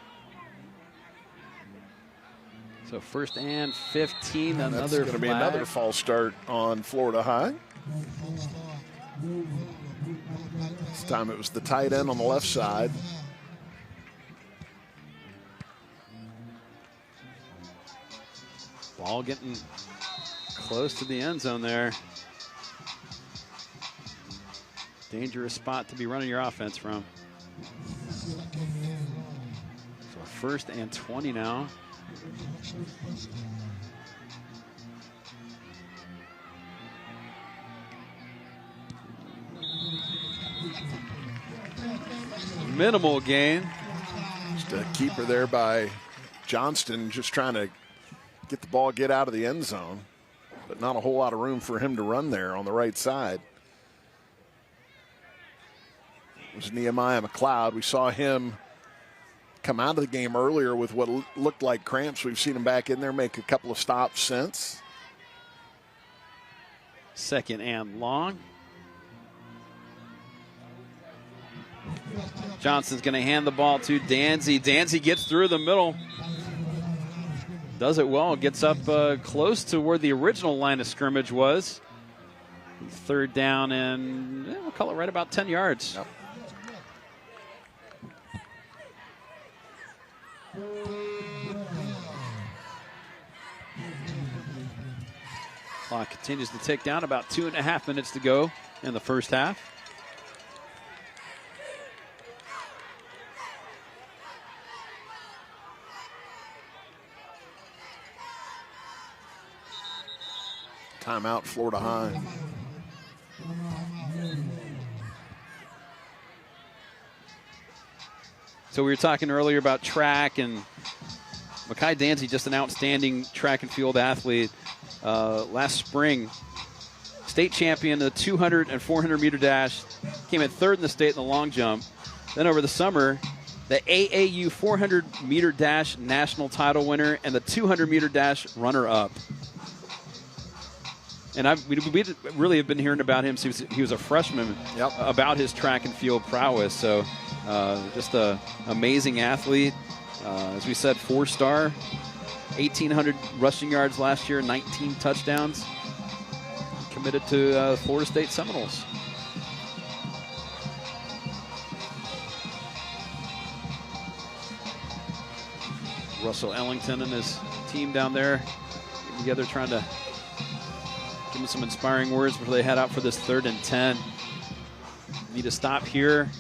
So 1st and 15, another That's going to be another false start on Florida High. This time it was the tight end on the left side. Ball getting close to the end zone there. Dangerous spot to be running your offense from. So 1st and 20 now. Minimal gain. Just a keeper there by Johnston, just trying to get the ball, get out of the end zone, but not a whole lot of room for him to run there on the right side. It was Nehemiah McLeod. We saw him come out of the game earlier with what looked like cramps. We've seen him back in there, make a couple of stops since. 2nd and long. Johnson's going to hand the ball to Danzy. Danzy gets through the middle. Does it well. Gets up close to where the original line of scrimmage was. 3rd down and we'll call it right about 10 yards. Yep. Clock continues to tick down. About 2.5 minutes to go in the first half. Timeout, Florida High. So we were talking earlier about track, and Makai Danzy, just an outstanding track and field athlete. Last spring, state champion, the 200 and 400 meter dash, came in 3rd in the state in the long jump. Then over the summer, the AAU 400-meter dash national title winner, and the 200-meter dash runner-up. And we really have been hearing about him since he was a freshman, about his track and field prowess. So just an amazing athlete. As we said, 4-star, 1,800 rushing yards last year, 19 touchdowns. Committed to Florida State Seminoles. Russell Ellington and his team down there getting together, trying to give him some inspiring words before they head out for this 3rd and 10. Need to stop here.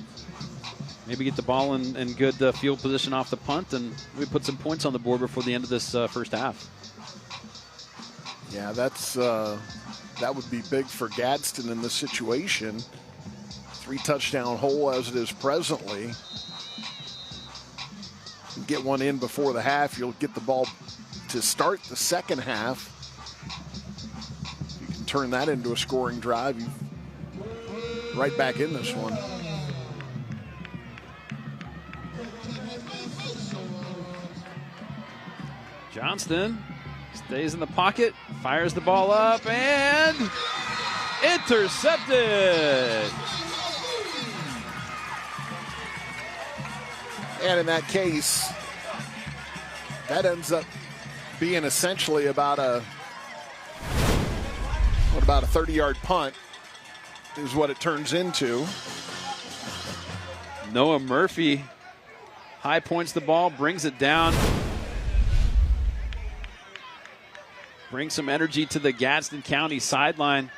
Maybe get the ball in good field position off the punt, and we put some points on the board before the end of this first half. Yeah, that would be big for Gadsden in this situation. 3-touchdown hole as it is presently. Get one in before the half, you'll get the ball to start the second half. You can turn that into a scoring drive. You're right back in this one. Johnston stays in the pocket, fires the ball up, and intercepted. And in that case, that ends up being essentially about a 30-yard punt is what it turns into. Noah Murphy high points the ball, brings it down. Brings some energy to the Gadsden County sideline.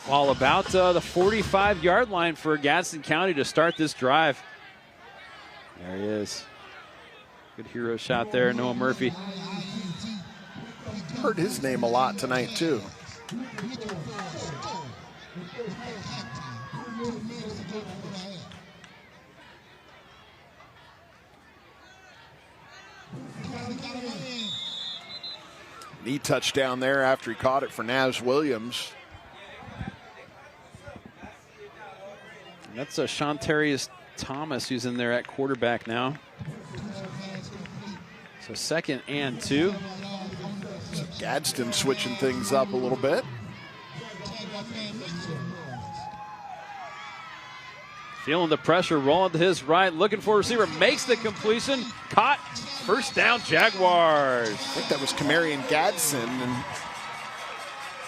All about the 45-yard line for Gadsden County to start this drive. There he is. Good hero shot there, Noah Murphy. Heard his name a lot tonight, too. Knee touchdown there after he caught it for Naz Williams. And that's Shantarius Thomas who's in there at quarterback now. So 2nd and 2. So Gadsden switching things up a little bit. Feeling the pressure, rolling to his right, looking for a receiver, makes the completion, caught, first down Jaguars. I think that was Kamarian Gadsden, and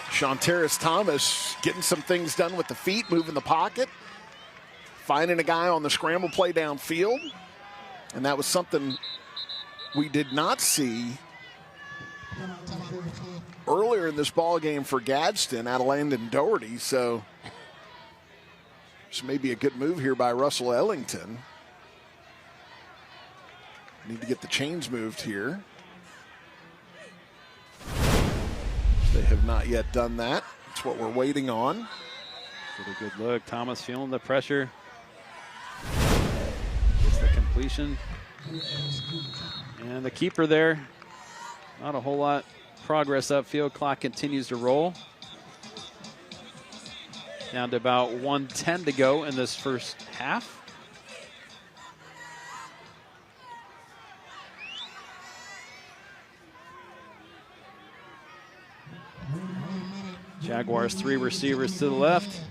Shantarius Thomas getting some things done with the feet, moving the pocket, finding a guy on the scramble play downfield, and that was something we did not see earlier in this ball game for Gadsden out of Landon Doherty, so this may be a good move here by Russell Ellington. Need to get the chains moved here. They have not yet done that. That's what we're waiting on. Get a good look. Thomas feeling the pressure. Gets the completion. And the keeper there. Not a whole lot progress upfield. Clock continues to roll. Down to about 1:10 to go in this first half. Jaguars 3 receivers to the left.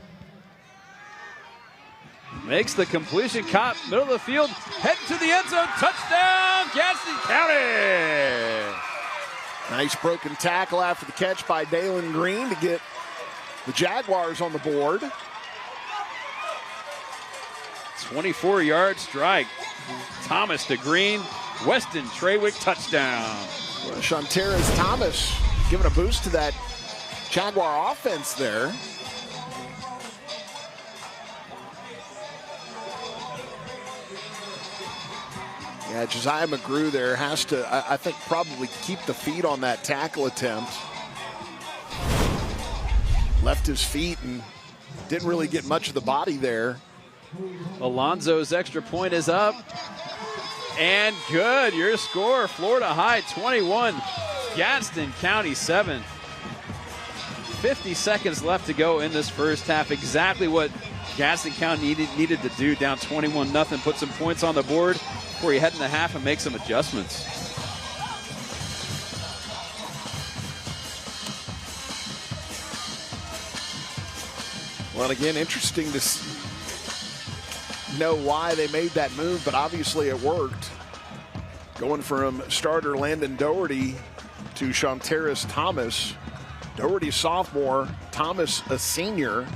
Makes the completion, caught middle of the field, heading to the end zone, touchdown, Gadsden County! Nice broken tackle after the catch by Dalen Green to get the Jaguars on the board. 24-yard strike. Thomas to Green, Weston Trawick touchdown. Well, Shantarius Thomas giving a boost to that Jaguar offense there. Yeah, Josiah McGrew there has to, I think, probably keep the feet on that tackle attempt. Left his feet and didn't really get much of the body there. Alonzo's extra point is up. And good, your score, Florida High 21, Gadsden County 7. 50 seconds left to go in this first half. Exactly what Gadsden County needed to do, down 21-0, put some points on the board before you head in the half and make some adjustments. Well, again, interesting to know why they made that move, but obviously it worked. Going from starter Landon Doherty to Shantaris Thomas. Doherty, sophomore, Thomas, a senior.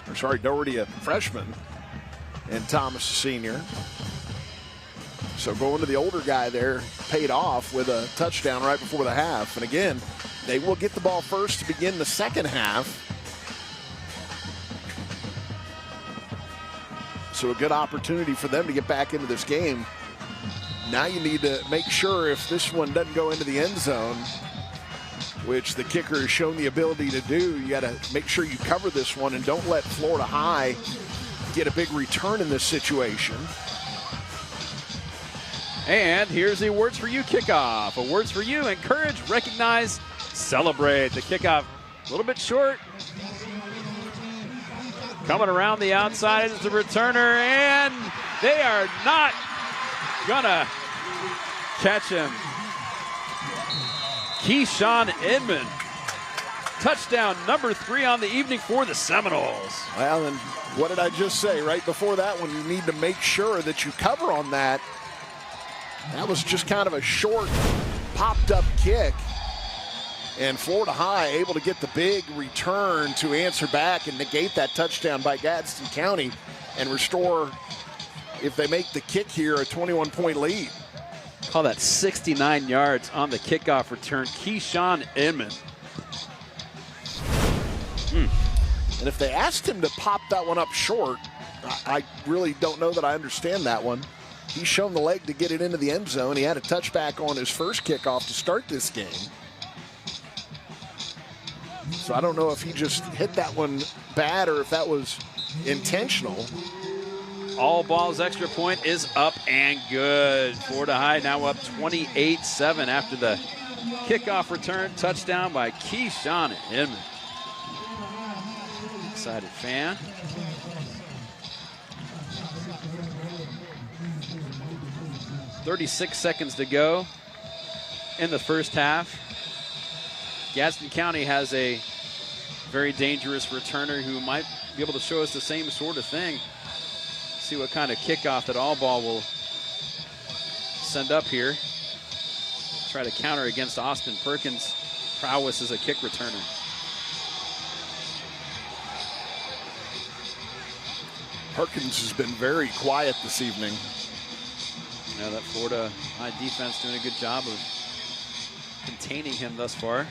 Or sorry, Doherty, a freshman, and Thomas, a senior. So going to the older guy there paid off with a touchdown right before the half. And again, they will get the ball first to begin the second half. So a good opportunity for them to get back into this game. Now you need to make sure if this one doesn't go into the end zone, which the kicker has shown the ability to do, you got to make sure you cover this one and don't let Florida High get a big return in this situation. And here's the Awards for You kickoff. Awards for You: encourage, recognize, celebrate. The kickoff a little bit short. Coming around the outside is the returner, and they are not gonna catch him. Keyshawn Inman, touchdown number 3 on the evening for the Seminoles. Well, and what did I just say? Right before that one, you need to make sure that you cover on that. That was just kind of a short, popped-up kick. And Florida High able to get the big return to answer back and negate that touchdown by Gadsden County and restore, if they make the kick here, a 21-point lead. Call that 69 yards on the kickoff return. Keyshawn Inman. And if they asked him to pop that one up short, I really don't know that I understand that one. He's shown the leg to get it into the end zone. He had a touchback on his first kickoff to start this game. So I don't know if he just hit that one bad or if that was intentional. All balls extra point is up and good. Florida High now up 28-7 after the kickoff return. Touchdown by Keyshawn Inman. Excited fan. .36 seconds to go in the first half. Gadsden County has a very dangerous returner who might be able to show us the same sort of thing. See what kind of kickoff that all ball will send up here. Try to counter against Austin Perkins' prowess as a kick returner. Perkins has been very quiet this evening. Yeah, that Florida High defense doing a good job of containing him thus far.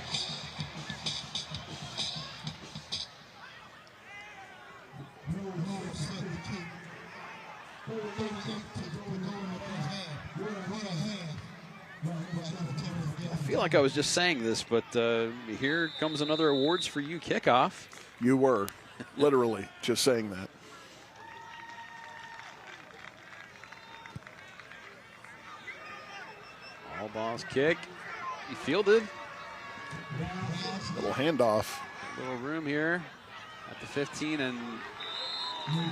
I feel like I was just saying this, but here comes another Awards for You kickoff. You were literally just saying that. All balls kick. He fielded. Little handoff. Little room here at the 15 and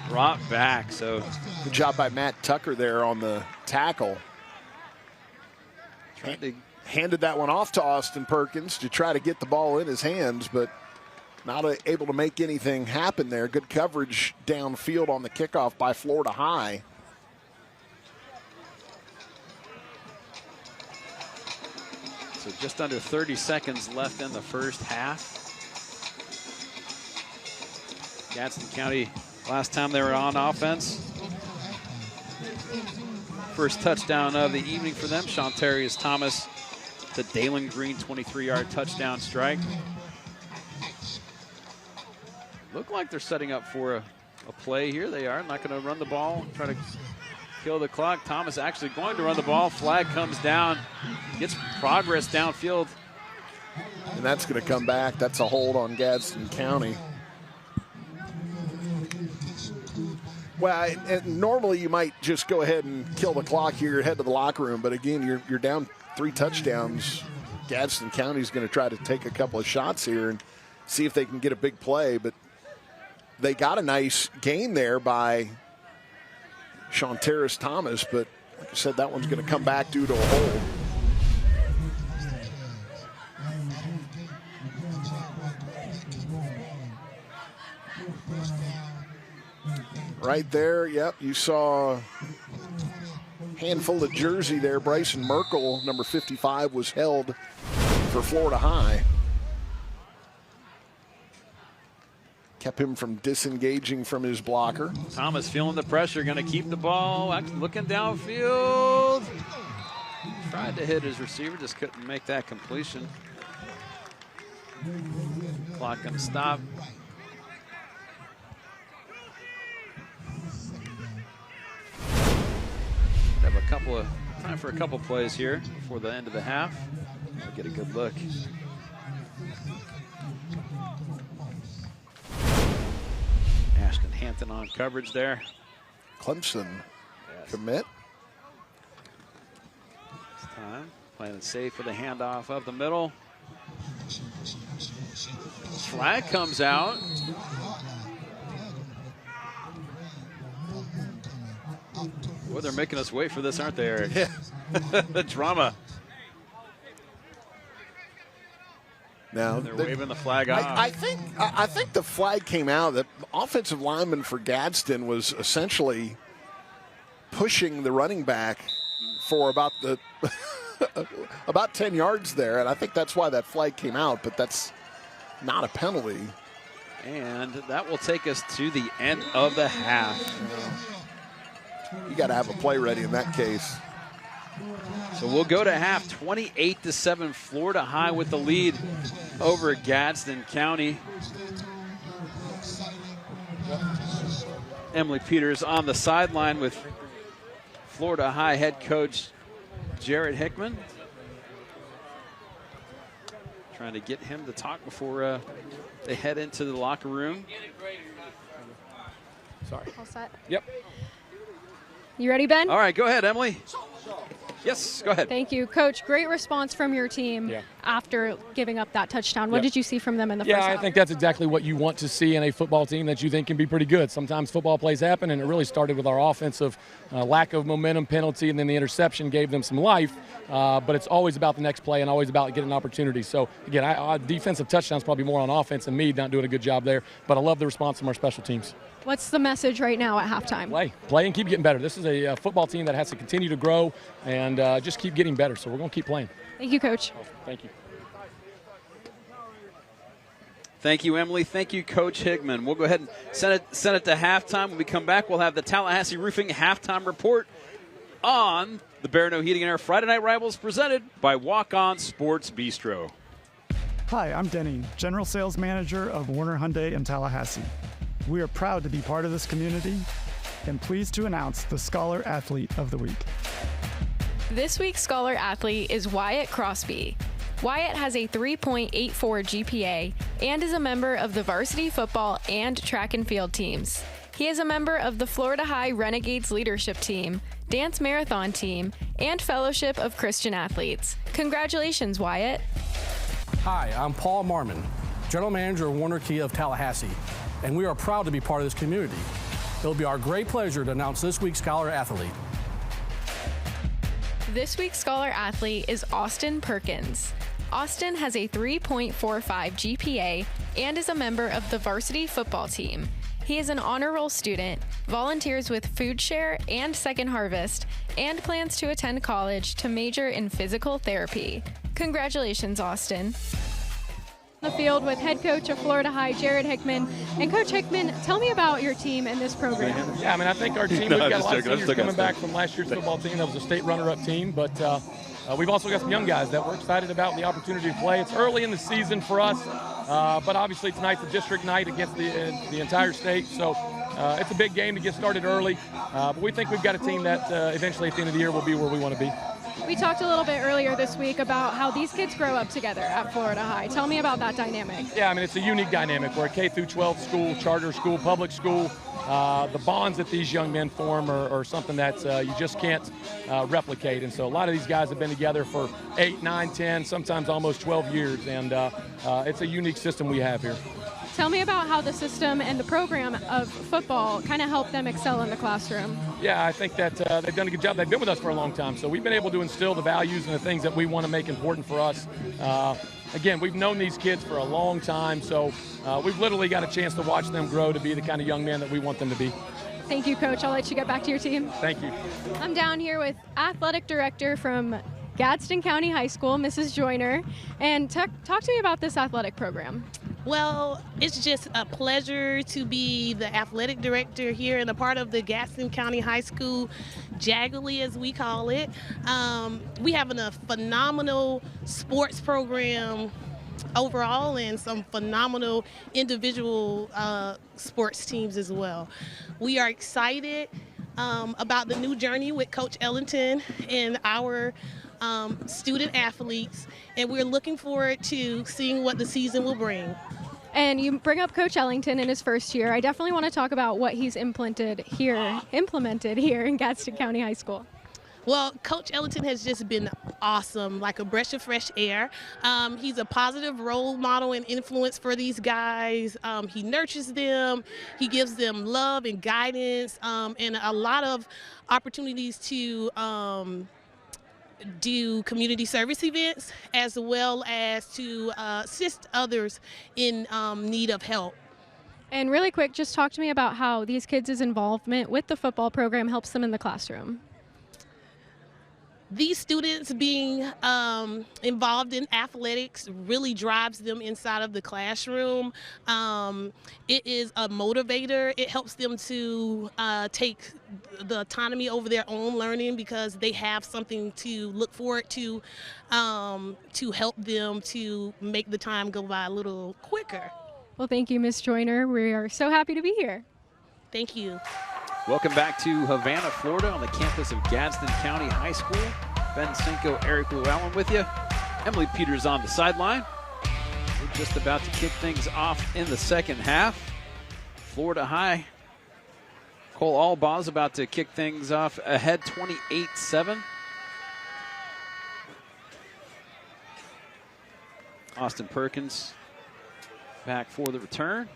brought back. So good job by Matt Tucker there on the tackle. Handed that one off to Austin Perkins to try to get the ball in his hands, but not able to make anything happen there. Good coverage downfield on the kickoff by Florida High. So just under 30 seconds left in the first half. Gadsden County, last time they were on offense. First touchdown of the evening for them. Shantarius Thomas, the Dalen Green 23-yard touchdown strike. Look like they're setting up for a play here. They are not going to run the ball, try to kill the clock. Thomas actually going to run the ball. Flag comes down, gets progress downfield. And that's going to come back. That's a hold on Gadsden County. Well, normally you might just go ahead and kill the clock here, head to the locker room. But again, you're down 3 touchdowns. Gadsden County is going to try to take a couple of shots here and see if they can get a big play. But they got a nice gain there by Shonterris Thomas, but like I said, that one's going to come back due to a hold. Right there, yep, you saw a handful of jersey there. Bryson Merkel, number 55, was held for Florida High. Kept him from disengaging from his blocker. Thomas feeling the pressure, going to keep the ball, looking downfield. Tried to hit his receiver, just couldn't make that completion. Clock going to stop. Have time for a couple plays here before the end of the half. We'll get a good look. Ashton Hampton on coverage there. Clemson commit. This time playing it safe for the handoff up the middle. Flag comes out. Boy, they're making us wait for this, aren't they, Eric? Yeah. The drama. Now they're waving the flag off. I think the flag came out. The offensive lineman for Gadsden was essentially pushing the running back for about 10 yards there, and I think that's why that flag came out. But that's not a penalty. And that will take us to the end of the half. You got to have a play ready in that case. So we'll go to half, 28-7, Florida High with the lead over Gadsden County. Emily Peters on the sideline with Florida High head coach Jared Hickman. Trying to get him to talk before they head into the locker room. Sorry. All set? Yep. You ready, Ben? All right, go ahead, Emily. Yes, go ahead. Thank you. Coach, great response from your team after giving up that touchdown. What did you see from them in the first half? Yeah, I think that's exactly what you want to see in a football team that you think can be pretty good. Sometimes football plays happen, and it really started with our offensive lack of momentum penalty, and then the interception gave them some life. But it's always about the next play and always about getting opportunities. So, again, defensive touchdowns probably more on offense than me not doing a good job there. But I love the response from our special teams. What's the message right now at halftime? Play and keep getting better. This is a football team that has to continue to grow and just keep getting better. So we're going to keep playing. Thank you, Coach. Thank you. Thank you, Emily. Thank you, Coach Hickman. We'll go ahead and send it to halftime. When we come back, we'll have the Tallahassee Roofing halftime report on the Barano Heating and Air Friday Night Rivals presented by Walk On Sports Bistro. Hi, I'm Denny, General Sales Manager of Warner Hyundai in Tallahassee. We are proud to be part of this community and pleased to announce the Scholar Athlete of the Week. This week's Scholar Athlete is Wyatt Crosby. Wyatt has a 3.84 GPA and is a member of the varsity football and track and field teams. He is a member of the Florida High Renegades leadership team, dance marathon team, and Fellowship of Christian Athletes. Congratulations, Wyatt. Hi, I'm Paul Marmon, General Manager of Warner Kia of Tallahassee, and we are proud to be part of this community. It'll be our great pleasure to announce this week's Scholar Athlete. This week's Scholar Athlete is Austin Perkins. Austin has a 3.45 GPA and is a member of the varsity football team. He is an honor roll student, volunteers with Food Share and Second Harvest, and plans to attend college to major in physical therapy. Congratulations, Austin. The field with head coach of Florida High, Jared Hickman. And Coach Hickman, tell me about your team and this program. Yeah, I think our team, we've got a lot of seniors coming back from last year's football team. That was a state runner-up team, but we've also got some young guys that we're excited about the opportunity to play. It's early in the season for us, but obviously tonight's a district night against the entire state, so it's a big game to get started early. But we think we've got a team that eventually at the end of the year will be where we want to be. We talked a little bit earlier this week about how these kids grow up together at Florida High. Tell me about that dynamic. Yeah, it's a unique dynamic. We're a K-12 school, charter school, public school. The bonds that these young men form are something that you just can't replicate. And so a lot of these guys have been together for 8, 9, 10, sometimes almost 12 years. And it's a unique system we have here. Tell me about how the system and the program of football kind of help them excel in the classroom. Yeah, I think that they've done a good job. They've been with us for a long time, so we've been able to instill the values and the things that we want to make important for us. Again, we've known these kids for a long time, so we've literally got a chance to watch them grow to be the kind of young man that we want them to be. Thank you, Coach. I'll let you get back to your team. Thank you. I'm down here with athletic director from Gadsden County High School, Mrs. Joyner, and talk to me about this athletic program. Well, it's just a pleasure to be the athletic director here and a part of the Gadsden County High School Jaguars, as we call it. We have a phenomenal sports program overall and some phenomenal individual sports teams as well. We are excited about the new journey with Coach Ellington and our student athletes, and we're looking forward to seeing what the season will bring. And you bring up Coach Ellington in his first year. I definitely want to talk about what he's implemented here in Gadsden County High School. Well, Coach Ellington has just been awesome, like a breath of fresh air. He's a positive role model and influence for these guys. He nurtures them. He gives them love and guidance and a lot of opportunities to do community service events, as well as to assist others in need of help. And really quick, just talk to me about how these kids' involvement with the football program helps them in the classroom. These students being involved in athletics really drives them inside of the classroom. It is a motivator. It helps them to take the autonomy over their own learning because they have something to look forward to help them to make the time go by a little quicker. Well, thank you, Ms. Joyner. We are so happy to be here. Thank you. Welcome back to Havana, Florida, on the campus of Gadsden County High School. Ben Cinco, Eric Llewellyn with you. Emily Peters on the sideline. We're just about to kick things off in the second half. Florida High. Cole Albaugh about to kick things off ahead 28-7. Austin Perkins back for the return.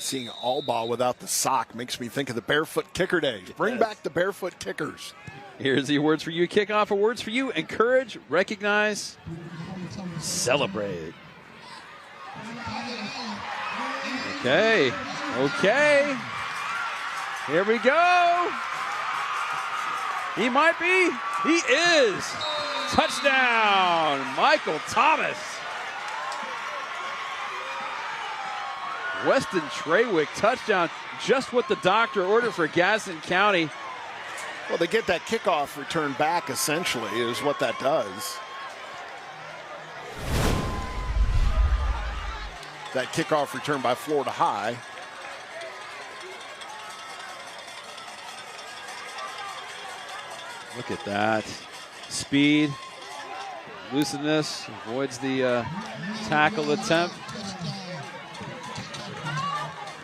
Seeing Albaugh without the sock makes me think of the barefoot kicker days. Bring back the barefoot kickers. Here's the awards for you kickoff. Awards for you: encourage, recognize, celebrate. Okay. Here we go. He might be. He is. Touchdown, Michael Thomas. Weston Trawick touchdown, just what the doctor ordered for Gadsden County. Well, they get that kickoff return back, essentially, is what that does. That kickoff return by Florida High. Look at that. Speed, looseness, avoids the tackle attempt.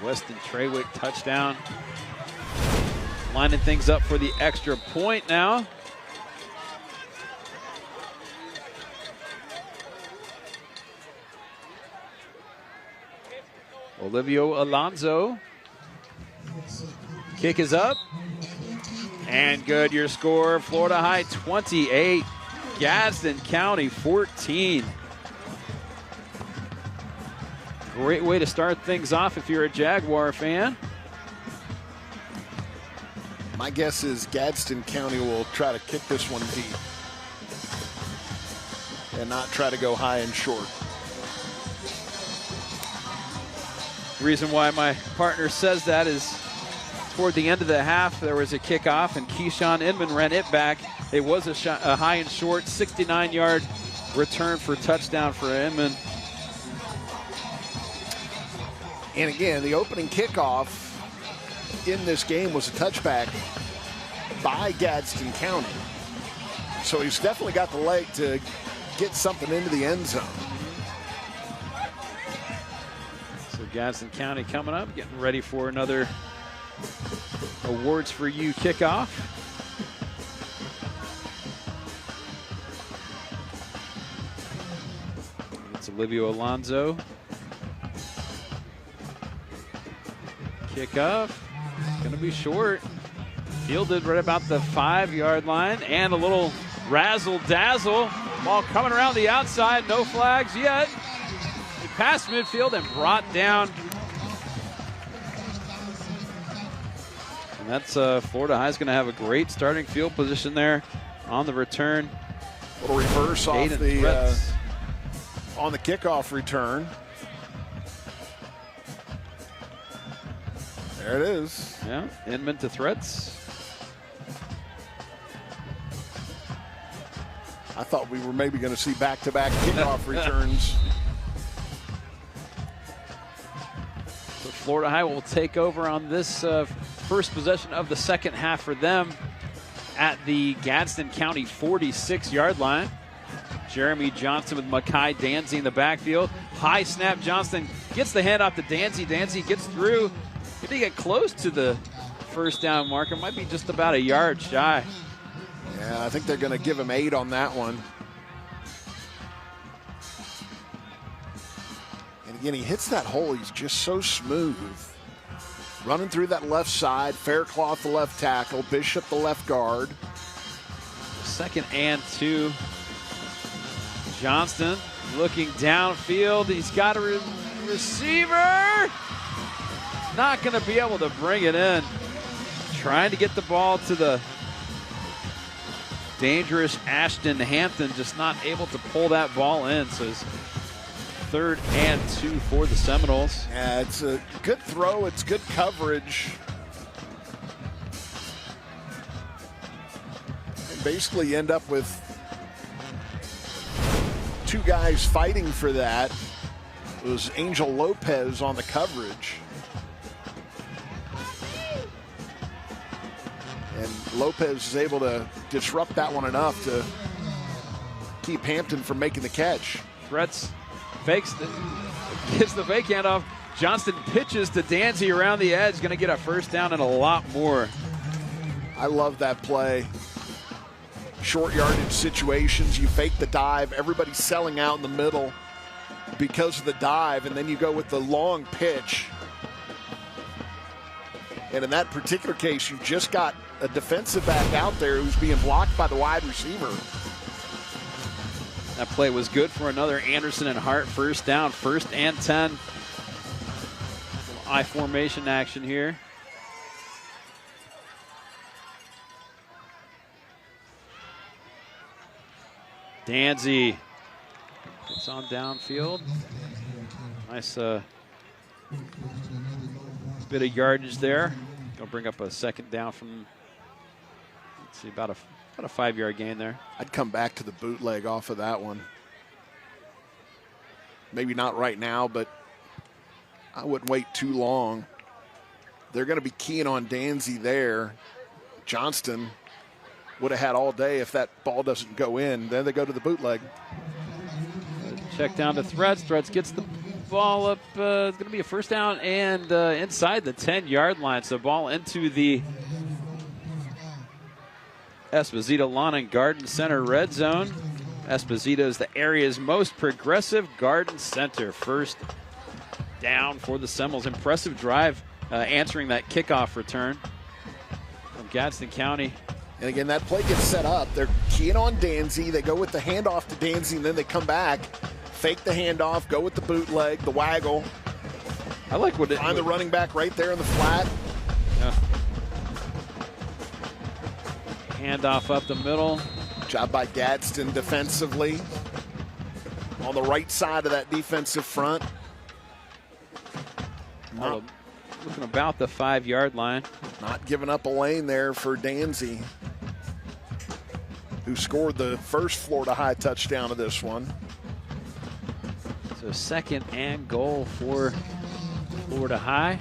Weston Trawick touchdown. Lining things up for the extra point now. Olivio Alonso. Kick is up. And good, your score. Florida High 28, Gadsden County 14. Great way to start things off if you're a Jaguar fan. My guess is Gadsden County will try to kick this one deep and not try to go high and short. The reason why my partner says that is toward the end of the half, there was a kickoff, and Keyshawn Inman ran it back. It was a high and short, 69-yard return for touchdown for Inman. And again, the opening kickoff in this game was a touchback by Gadsden County. So he's definitely got the leg to get something into the end zone. So Gadsden County coming up, getting ready for another awards for you kickoff. It's Olivio Alonso. Kickoff, gonna be short. Fielded right about the 5-yard line, and a little razzle-dazzle. Ball coming around the outside, no flags yet. It passed midfield and brought down. And that's Florida High's gonna have a great starting field position there on the return. Little reverse off the on the kickoff return. There it is. Yeah, Inman to Threats. I thought we were maybe going to see back-to-back kickoff returns. So Florida High will take over on this first possession of the second half for them at the Gadsden County 46-yard line. Jeremy Johnson with Makai Danzy in the backfield. High snap, Johnston gets the handoff to Danzy. Danzy gets through. Did he get close to the first down marker? Might be just about a yard shy. Yeah, I think they're going to give him 8 on that one. And again, he hits that hole. He's just so smooth. Running through that left side. Faircloth, the left tackle. Bishop, the left guard. 2nd and 2. Johnston looking downfield. He's got a receiver. Not going to be able to bring it in. Trying to get the ball to the dangerous Ashton Hampton, just not able to pull that ball in. So it's 3rd and 2 for the Seminoles. Yeah, it's a good throw. It's good coverage. And basically end up with 2 guys fighting for that. It was Angel Lopez on the coverage. And Lopez is able to disrupt that one enough to keep Hampton from making the catch. Threats, fakes, gets the fake handoff. Johnston pitches to Danzy around the edge. Going to get a first down and a lot more. I love that play. Short yardage situations, you fake the dive. Everybody's selling out in the middle because of the dive, and then you go with the long pitch. And in that particular case, you just got a defensive back out there who's being blocked by the wide receiver. That play was good for another Anderson and Hart first down, 1st and 10. I formation action here. Danzy gets on downfield. Nice bit of yardage there. Gonna bring up a 2nd down from, let's see, about a 5-yard gain there. I'd come back to the bootleg off of that one. Maybe not right now, but I wouldn't wait too long. They're going to be keying on Danzy there. Johnston would have had all day if that ball doesn't go in. Then they go to the bootleg. Check down to Threats. Threats gets the ball up. It's going to be a first down and inside the 10-yard line. So ball into the Esposito Lawn and Garden Center red zone. Esposito is the area's most progressive garden center. First down for the Seminoles. Impressive drive answering that kickoff return from Gadsden County. And again, that play gets set up. They're keying on Danzy. They go with the handoff to Danzy, and then they come back, fake the handoff, go with the bootleg, the waggle. I like what it. Find the running back right there in the flat. Yeah. Handoff up the middle. Job by Gadsden defensively. On the right side of that defensive front. Looking about the 5-yard line. Not giving up a lane there for Danzy, who scored the first Florida High touchdown of this one. So 2nd and goal for Florida High.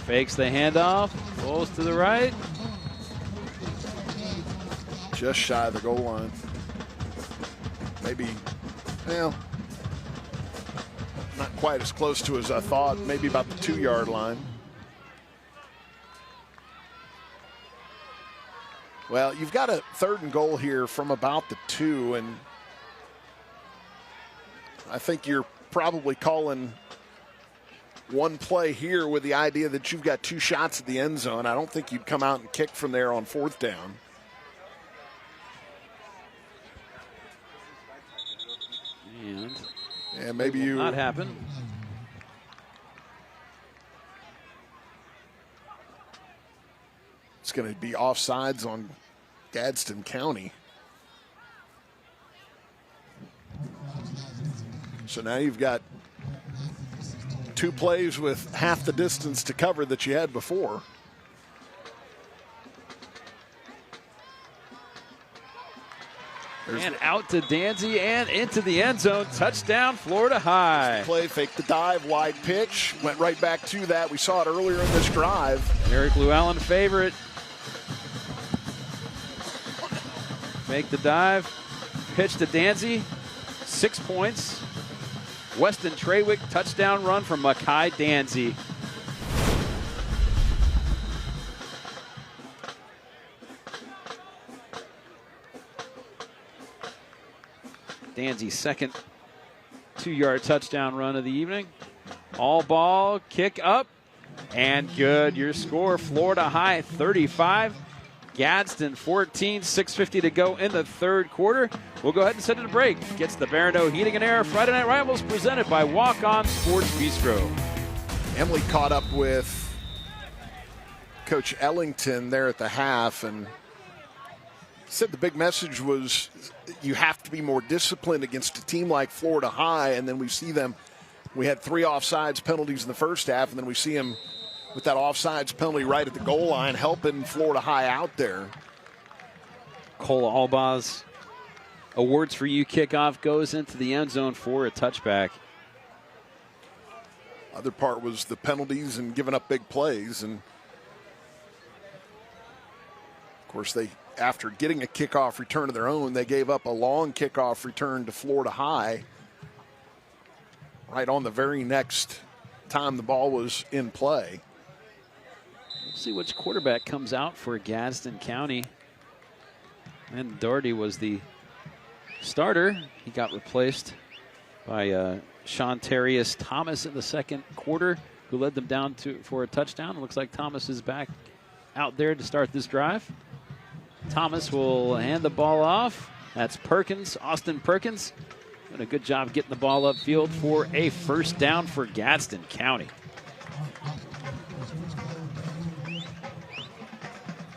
Fakes the handoff, goes to the right. Just shy of the goal line. Maybe, well, not quite as close to as I thought. Maybe about the 2-yard line. Well, you've got a 3rd and goal here from about the 2, and I think you're probably calling one play here with the idea that you've got 2 shots at the end zone. I don't think you'd come out and kick from there on 4th down. And maybe you not happen. It's going to be offsides on Gadsden County. So now you've got 2 plays with half the distance to cover that you had before. And out to Danzy and into the end zone. Touchdown, Florida High. Play, fake the dive, wide pitch. Went right back to that. We saw it earlier in this drive. Eric Llewellyn favorite. Make the dive. Pitch to Danzy. 6 points. Weston Trawick touchdown run from Makai Danzy. Danzy's second 2-yard touchdown run of the evening. All ball, kick up, and good. Your score, Florida High 35, Gadsden 14, 6:50 to go in the 3rd quarter. We'll go ahead and send it a break. Gets the Barano Heating and Air Friday Night Rivals presented by Walk-On Sports Bistro. Emily caught up with Coach Ellington there at the half and said the big message was you have to be more disciplined against a team like Florida High, and then we see them. We had 3 offsides penalties in the first half, and then we see them with that offsides penalty right at the goal line helping Florida High out there. Cola Albaugh's Awards for You kickoff goes into the end zone for a touchback. Other part was the penalties and giving up big plays, and of course they, after getting a kickoff return of their own, they gave up a long kickoff return to Florida High right on the very next time the ball was in play. We'll see which quarterback comes out for Gadsden County. And Doherty was the starter. He got replaced by Shantarius Thomas in the 2nd quarter, who led them down for a touchdown. It looks like Thomas is back out there to start this drive. Thomas will hand the ball off. That's Perkins, Austin Perkins. Doing a good job getting the ball upfield for a 1st down for Gadsden County.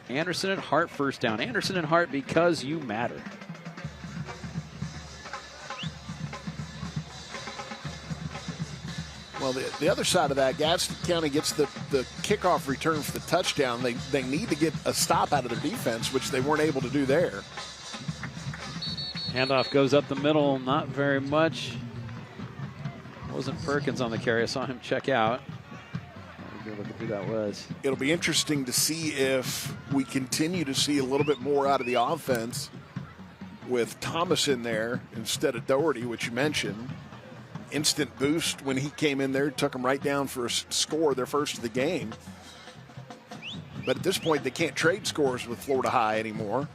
Anderson and Hart 1st down. Anderson and Hart, because you matter. Well, the other side of that, Gadsden County gets the kickoff return for the touchdown. They need to get a stop out of their defense, which they weren't able to do there. Handoff goes up the middle, not very much. Wasn't Perkins on the carry. I saw him check out. Look at who that was. It'll be interesting to see if we continue to see a little bit more out of the offense with Thomas in there instead of Doherty, which you mentioned. Instant boost when he came in there, took them right down for a score, their first of the game. But at this point, they can't trade scores with Florida High anymore.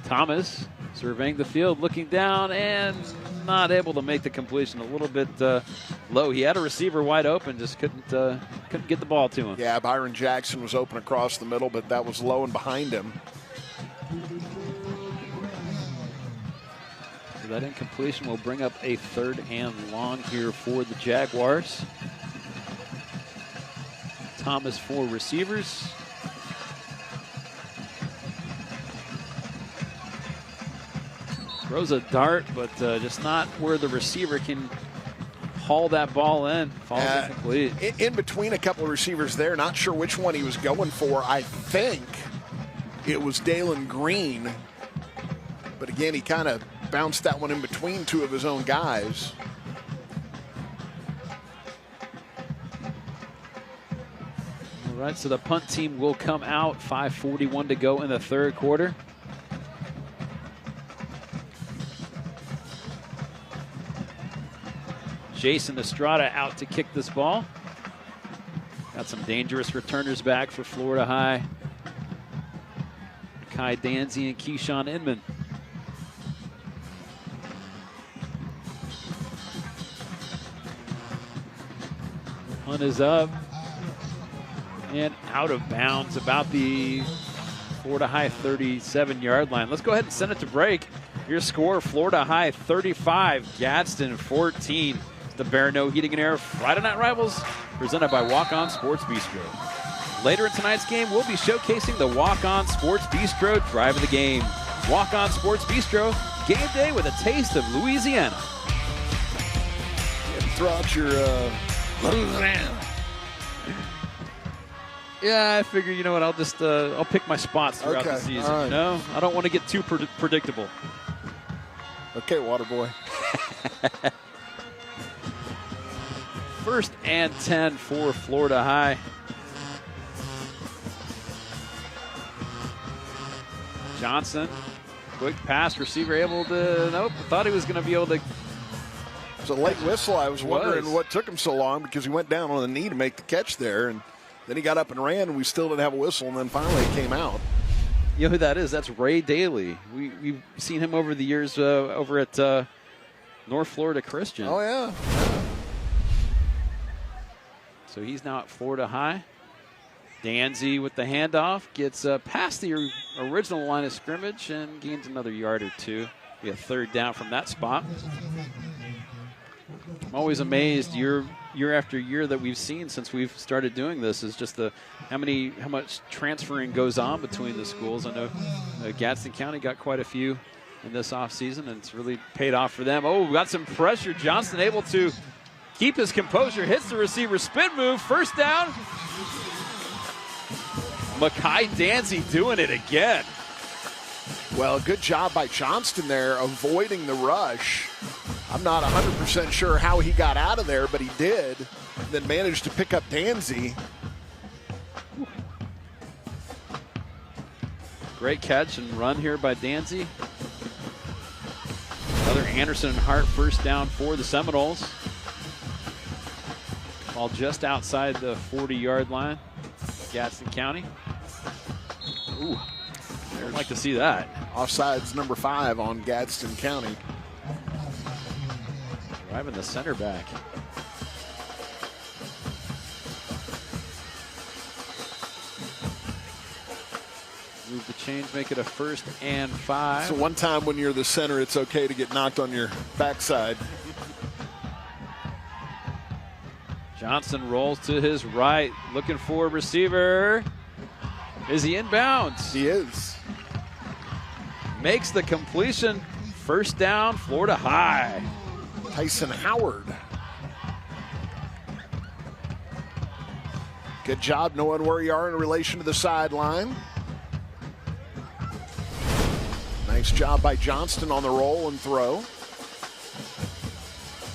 Thomas surveying the field, looking down, and not able to make the completion. A little bit low. He had a receiver wide open, just couldn't get the ball to him. Yeah, Byron Jackson was open across the middle, but that was low and behind him. So that incompletion will bring up a 3rd and long here for the Jaguars. Thomas 4 receivers. Throws a dart, but just not where the receiver can haul that ball in. Falls incomplete. In between a couple of receivers there, not sure which one he was going for. I think it was Dalen Green. But again, he kind of bounced that one in between 2 of his own guys. All right, so the punt team will come out. 5:41 to go in the 3rd quarter. Jason Estrada out to kick this ball. Got some dangerous returners back for Florida High. Kai Danzy and Keyshawn Inman. One is up and out of bounds about the Florida High 37-yard line. Let's go ahead and send it to break. Your score, Florida High 35, Gadsden 14. The Bear No Heating and Air Friday Night Rivals, presented by Walk-On Sports Bistro. Later in tonight's game, we'll be showcasing the Walk-On Sports Bistro Drive of the Game. Walk-On Sports Bistro, game day with a taste of Louisiana. Throw out your Louisiana. Yeah, I figure, you know what, I'll just I'll pick my spots throughout the season. Right. You know, I don't want to get too predictable. Okay, water boy. First and 10 for Florida High. Johnson, quick pass, receiver able to, nope, thought he was going to be able to. It was a late whistle. I was wondering what took him so long, because he went down on the knee to make the catch there, and then he got up and ran, and we still didn't have a whistle, and then finally it came out. You know who that is? That's Ray Daly. We've seen him over the years over at North Florida Christian. Oh, yeah. So he's now at Florida High. Danzy with the handoff, gets past the original line of scrimmage and gains another yard or two. Be a third down from that spot. I'm always amazed year after year that we've seen since we've started doing this is just how much transferring goes on between the schools. I know Gadsden County got quite a few in this offseason, and it's really paid off for them. Oh, we got some pressure. Johnson able to keep his composure, hits the receiver, spin move, first down. Makai Danzy doing it again. Well, good job by Johnston there, avoiding the rush. I'm not 100% sure how he got out of there, but he did. Then managed to pick up Danzy. Great catch and run here by Danzy. Another Anderson and Hart first down for the Seminoles. Ball just outside the 40-yard line, Gadsden County. Ooh, I'd like to see that. Offsides number 5 on Gadsden County. Driving the center back. Move the chains, make it a 1st and 5. So one time when you're the center, it's okay to get knocked on your backside. Johnson rolls to his right, looking for a receiver. Is he in bounds? He is. Makes the completion. First down, Florida High. Tyson Howard. Good job knowing where you are in relation to the sideline. Nice job by Johnston on the roll and throw.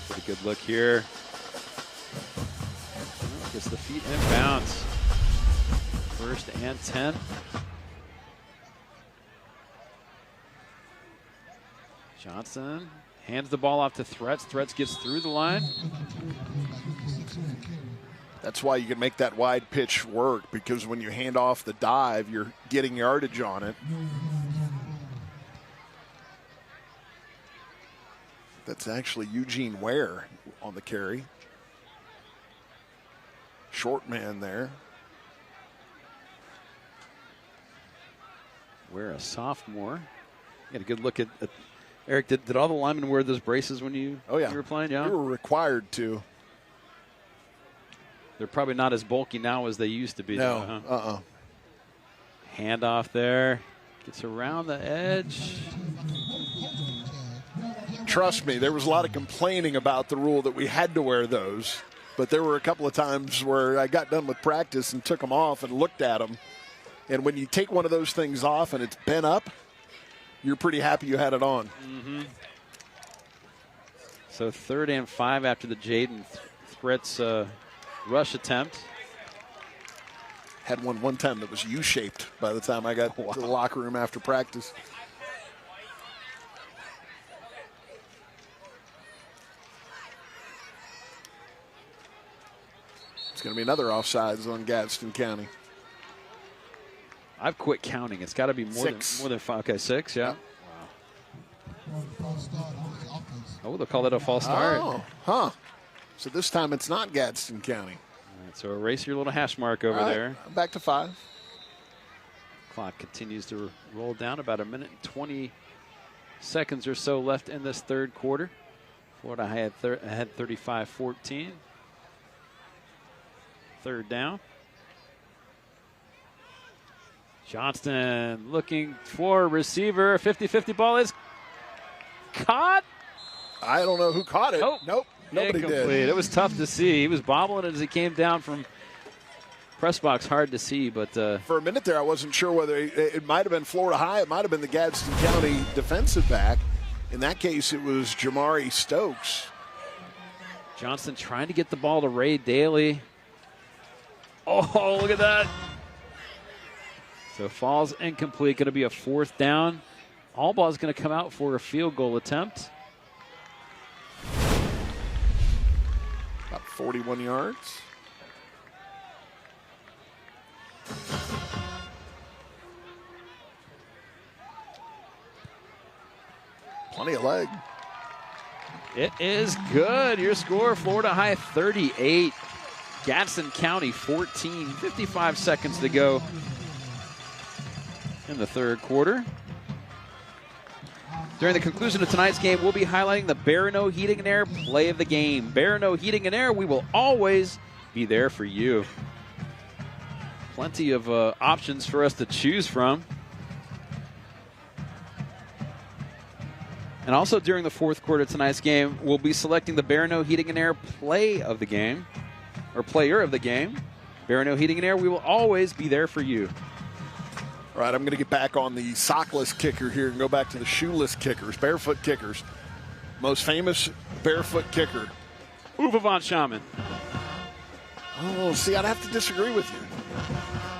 Pretty good look here. Gets the feet in bounds. 1st and 10. Johnson hands the ball off to Threats. Threats gets through the line. That's why you can make that wide pitch work, because when you hand off the dive, you're getting yardage on it. That's actually Eugene Ware on the carry. Short man there. Ware, a sophomore. Got a good look at Eric. Did all the linemen wear those braces when you were playing? Yeah, you were required to. They're probably not as bulky now as they used to be. No. Though, Handoff there. Gets around the edge. Trust me, there was a lot of complaining about the rule that we had to wear those. But there were a couple of times where I got done with practice and took them off and looked at them. And when you take one of those things off and it's bent up, you're pretty happy you had it on. Mm-hmm. So 3rd and 5 after the Jaden Threats rush attempt. Had one time that was U-shaped by the time I got to the locker room after practice. It's going to be another offsides on Gadsden County. I've quit counting. It's got to be more than 5. Okay, 6, yeah. Wow. Oh, they'll call that a false start. Oh, huh. So this time it's not Gadsden County. right, so erase your little hash mark over there. I'm back to 5. Clock continues to roll down. About 1 minute and 20 seconds or so left in this third quarter. Florida had 35-14. Third down. Johnston looking for a receiver. 50-50 ball is caught. I don't know who caught it. Nope. Nobody incomplete. did. It was tough to see. He was bobbling as he came down from press box. Hard to see, but for a minute there, I wasn't sure whether it might have been Florida High. It might have been the Gadsden County defensive back. In that case, it was Jamari Stokes. Johnston trying to get the ball to Ray Daly. Oh, look at that. So falls incomplete. Going to be a 4th down. All ball is going to come out for a field goal attempt. About 41 yards. Plenty of leg. It is good. Your score, Florida High 38, Gadsden County 14. 55 seconds to go in the third quarter. During the conclusion of tonight's game, we'll be highlighting the Barano Heating and Air play of the game. Barano Heating and Air, we will always be there for you. Plenty of options for us to choose from. And also during the fourth quarter of tonight's game, we'll be selecting the Barano Heating and Air play of the game, or player of the game. Barano Heating and Air, we will always be there for you. All right, I'm going to get back on the sockless kicker here and go back to the shoeless kickers, barefoot kickers. Most famous barefoot kicker. Uwe von Schaman. Oh, see, I'd have to disagree with you.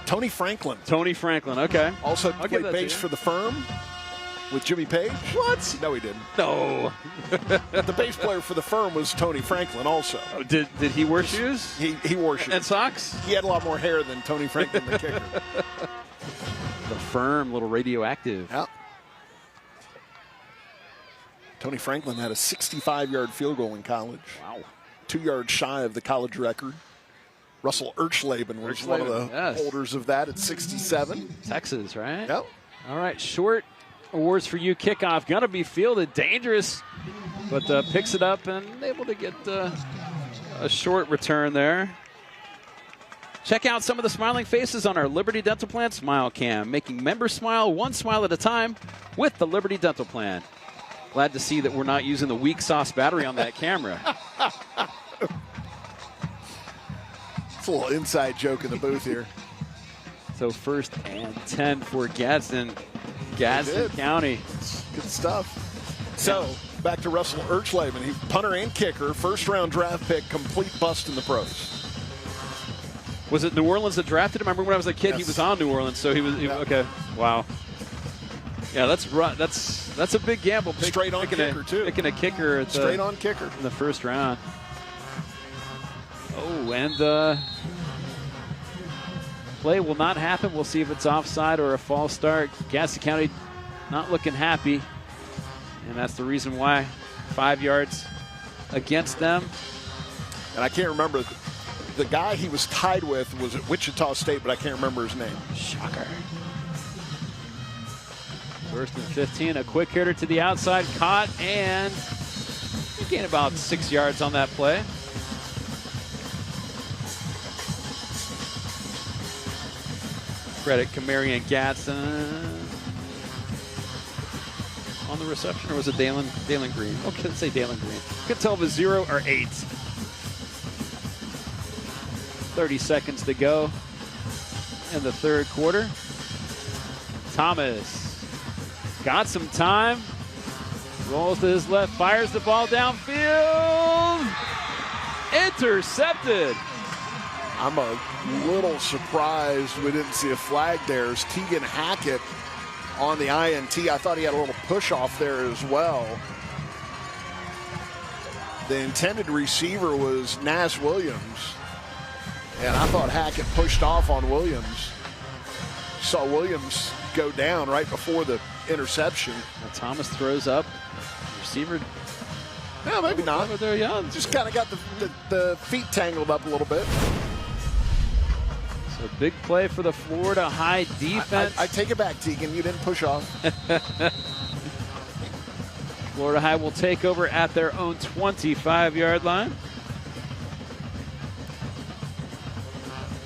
Tony Franklin. Tony Franklin, okay. Also played bass for the Firm with Jimmy Page. What? No, he didn't. No. The bass player for the Firm was Tony Franklin also. Oh, did he wear shoes? He wore shoes. And socks? He had a lot more hair than Tony Franklin, the kicker. The Firm, little radioactive. Yep. Tony Franklin had a 65-yard field goal in college. Wow. 2 yards shy of the college record. Russell Urchleben was one of the holders of that at 67. Texas, right? Yep. All right, short awards for you. Kickoff going to be fielded. Dangerous, but picks it up and able to get a short return there. Check out some of the smiling faces on our Liberty Dental Plan Smile Cam, making members smile one smile at a time with the Liberty Dental Plan. Glad to see that we're not using the weak sauce battery on that camera. It's a little inside joke in the booth here. So 1st and 10 for Gadsden County. Good stuff. So back to Russell Urchleben. He's punter and kicker, first-round draft pick, complete bust in the pros. Was it New Orleans that drafted him? I remember when I was a kid, He was on New Orleans, so he was okay. Wow. Yeah, that's a big gamble. Straight on kicker too. Picking a kicker at straight on kicker in the first round. Oh, and play will not happen. We'll see if it's offside or a false start. Gadsden County not looking happy, and that's the reason why. 5 yards against them. And I can't remember. The guy he was tied with was at Wichita State, but I can't remember his name. Shocker. 1st and 15, a quick hitter to the outside, caught, and he gained about 6 yards on that play. Credit Kamari and Gadsden on the reception, or was it Dalen Green? Okay, let's say Dalen Green. Could tell if it's 0 or 8. 30 seconds to go in the third quarter. Thomas got some time. Rolls to his left, fires the ball downfield. Intercepted. I'm a little surprised we didn't see a flag there. It's Tegan Hackett on the INT. I thought he had a little push off there as well. The intended receiver was Nas Williams. And I thought Hackett pushed off on Williams. Saw Williams go down right before the interception. Now Thomas throws up. Receiver. No, maybe not. There, yeah. Just kind of got the feet tangled up a little bit. So big play for the Florida High defense. I take it back, Tegan. You didn't push off. Florida High will take over at their own 25-yard line.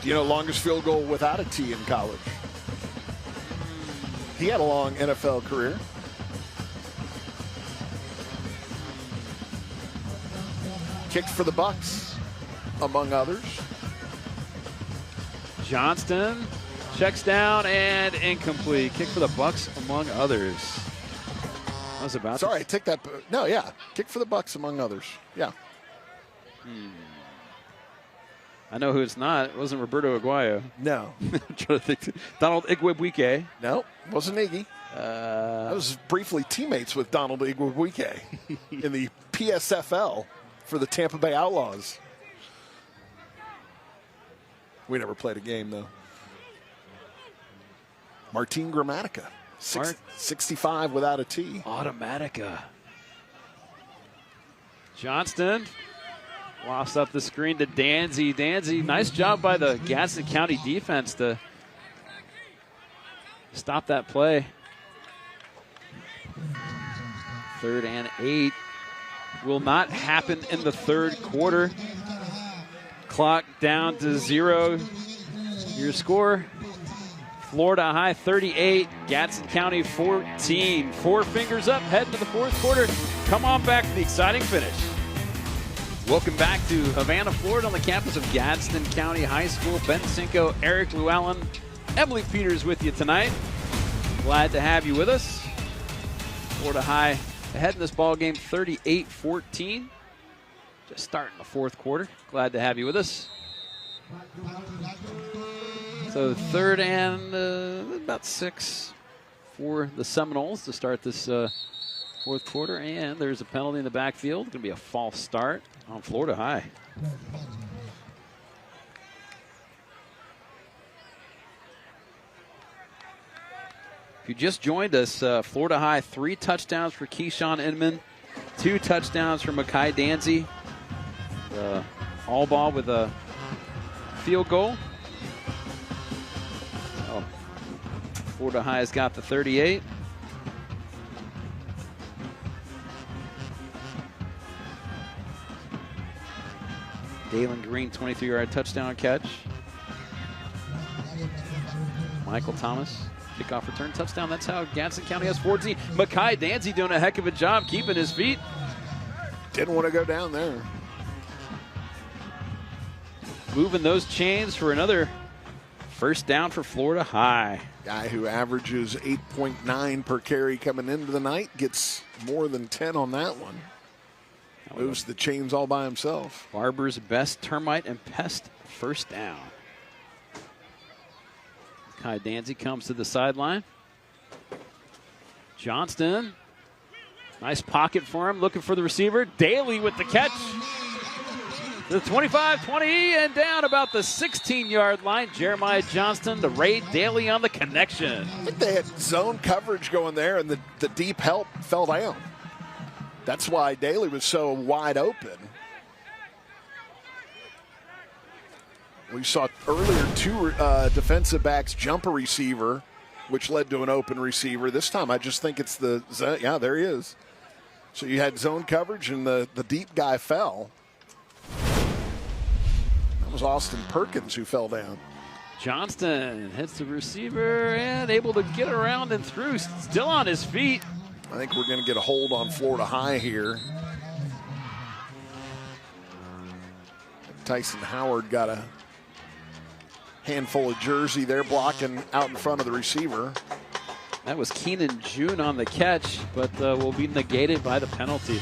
Do you know longest field goal without a T in college? He had a long NFL career. Kicked for the Bucks, among others. Johnston checks down and incomplete. Kick for the Bucks, among others. I was about Sorry, take that. No, yeah. Kick for the Bucks, among others. Yeah. I know who it's not. It wasn't Roberto Aguayo. No. I'm trying to think. Donald Igwebuike. No, wasn't Iggy. I was briefly teammates with Donald Igwebuike in the PSFL for the Tampa Bay Outlaws. We never played a game, though. Martin Gramatica. 65 without a T. Automatica. Johnston lofts up the screen to Danzy. Danzy, nice job by the Gadsden County defense to stop that play. 3rd and 8 will not happen in the third quarter. Clock down to 0. Your score, Florida High 38, Gadsden County 14. 4 fingers up, heading to the fourth quarter. Come on back for the exciting finish. Welcome back to Havana, Florida, on the campus of Gadsden County High School. Ben Cinco, Eric Llewellyn, Emily Peters with you tonight. Glad to have you with us. Florida High ahead in this ball game, 38-14. Just starting the fourth quarter. Glad to have you with us. So 3rd and about 6 for the Seminoles to start this fourth quarter. And there's a penalty in the backfield. Going to be a false start on Florida High. If you just joined us, Florida High, 3 touchdowns for Keyshawn Inman, 2 touchdowns for Makai Danzy. All ball with a field goal. Oh, Florida High has got the 38. Dalen Green, 23-yard touchdown catch. Michael Thomas, kickoff return touchdown. That's how Gadsden County has 14. Makai Danzy doing a heck of a job keeping his feet. Didn't want to go down there. Moving those chains for another first down for Florida High. Guy who averages 8.9 per carry coming into the night gets more than 10 on that one. Moves the chains all by himself. Barber's best termite and pest first down. Kai Danzy comes to the sideline. Johnston. Nice pocket for him, looking for the receiver. Daly with the catch. The 25-20 and down about the 16-yard line. Jeremiah Johnston to Ray Daly on the connection. I think they had zone coverage going there, and the deep help fell down. That's why Daly was so wide open. We saw earlier 2 defensive backs jump a receiver, which led to an open receiver. This time I just think it's yeah, there he is. So you had zone coverage, and the deep guy fell. That was Austin Perkins who fell down. Johnston hits the receiver and able to get around and through, still on his feet. I think we're going to get a hold on Florida High here. Tyson Howard got a handful of jersey there blocking out in front of the receiver. That was Keenan June on the catch, but will be negated by the penalty.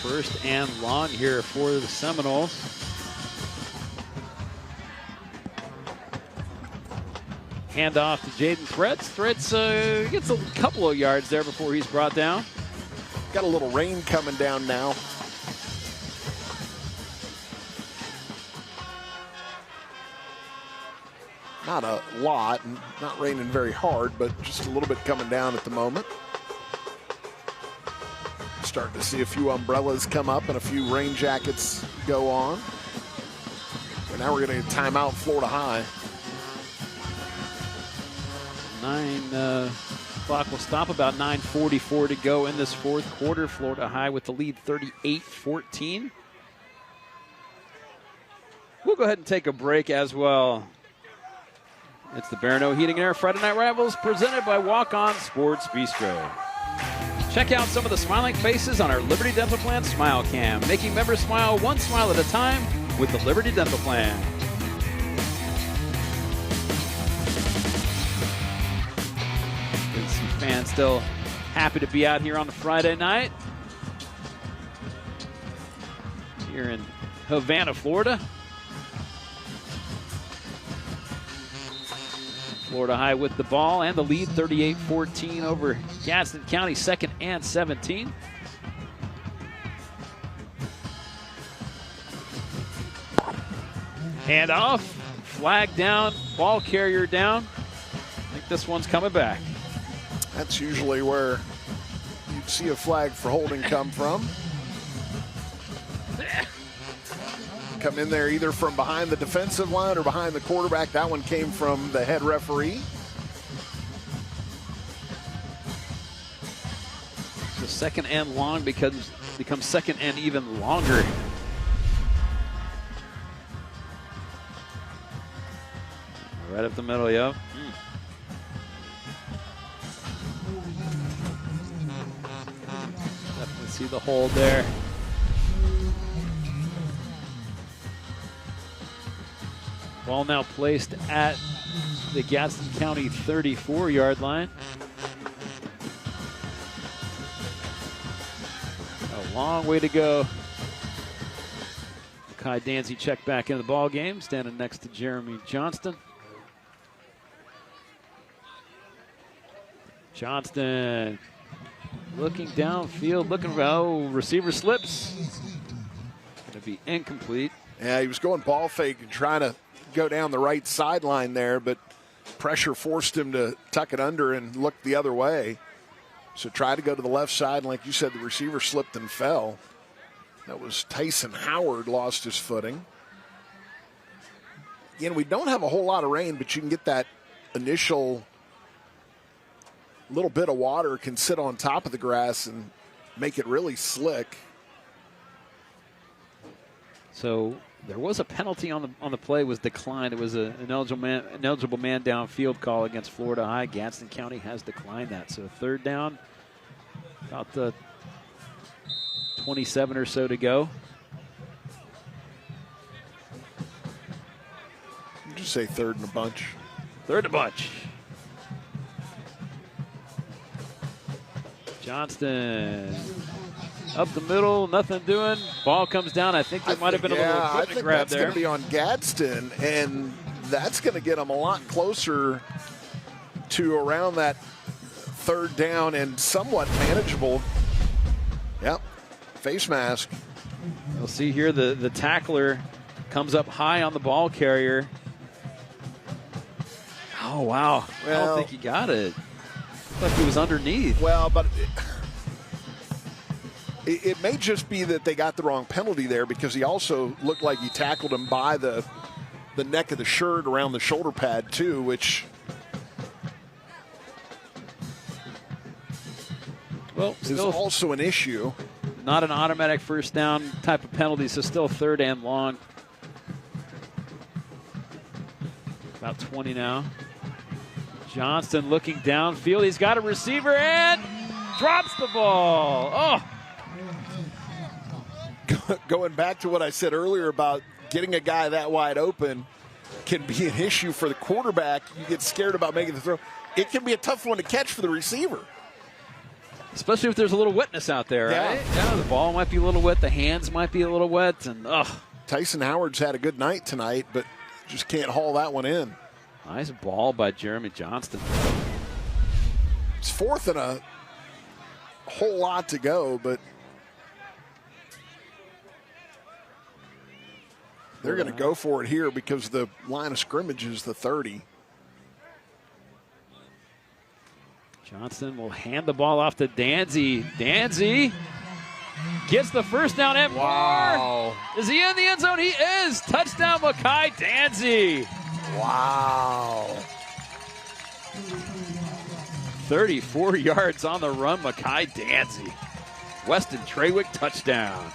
First and long here for the Seminoles. Handoff to Jaden Threads. Threads gets a couple of yards there before he's brought down. Got a little rain coming down now. Not a lot, and not raining very hard, but just a little bit coming down at the moment. Starting to see a few umbrellas come up and a few rain jackets go on. And now we're going to time out Florida High. 9 o'clock will stop, about 9:44 to go in this fourth quarter. Florida High with the lead 38-14. We'll go ahead and take a break as well. It's the Barano Heating and Air Friday Night Rivals presented by Walk-On Sports Bistro. Check out some of the smiling faces on our Liberty Dental Plan Smile Cam, making members smile one smile at a time with the Liberty Dental Plan. There's some fans still happy to be out here on the Friday night. Here in Havana, Florida. Florida High with the ball and the lead, 38-14 over Gadsden County, 2nd and 17. Hand off, flag down, ball carrier down. I think this one's coming back. That's usually where you'd see a flag for holding come from. Come in there either from behind the defensive line or behind the quarterback. That one came from the head referee. So 2nd and long becomes 2nd and even longer. Right up the middle, yep. Definitely see the hold there. Ball now placed at the Gadsden County 34-yard line. A long way to go. Kai Danzy checked back into the ball game, standing next to Jeremy Johnston. Johnston looking downfield, looking, oh, receiver slips. Going to be incomplete. Yeah, he was going ball fake and trying to go down the right sideline there, but pressure forced him to tuck it under and look the other way. So try to go to the left side, and like you said, the receiver slipped and fell. That was Tyson Howard, lost his footing. Again, we don't have a whole lot of rain, but you can get that initial little bit of water can sit on top of the grass and make it really slick. So there was a penalty on the play, was declined. It was an eligible man downfield call against Florida High. Gadsden County has declined that. So 3rd down, about the 27 or so to go. Just say 3rd and a bunch. 3rd and a bunch. Johnston up the middle, nothing doing. Ball comes down. I think there might have been a little equipment grab there. I think that's going to be on Gadsden, and that's going to get them a lot closer to around that 3rd down and somewhat manageable. Yep, face mask. You'll see here the tackler comes up high on the ball carrier. Oh, wow. Well, I don't think he got it. Like he was underneath. Well, but it may just be that they got the wrong penalty there, because he also looked like he tackled him by the neck of the shirt around the shoulder pad too, which, well, is also an issue. Not an automatic 1st down type of penalty, so still 3rd and long. About 20 now. Johnston looking downfield. He's got a receiver and drops the ball. Oh. Going back to what I said earlier about getting a guy that wide open can be an issue for the quarterback. You get scared about making the throw. It can be a tough one to catch for the receiver. Especially if there's a little wetness out there, right? Yeah, the ball might be a little wet. The hands might be a little wet. And Tyson Howard's had a good night tonight, but just can't haul that one in. Nice ball by Jeremy Johnston. It's 4th and a whole lot to go, but they're going to go for it here because the line of scrimmage is the 30. Johnson will hand the ball off to Danzy. Danzy gets the first down and more. Is he in the end zone? He is. Touchdown, Makai Danzy. Wow. 34 yards on the run, Makai Danzy. Weston Trawick touchdown.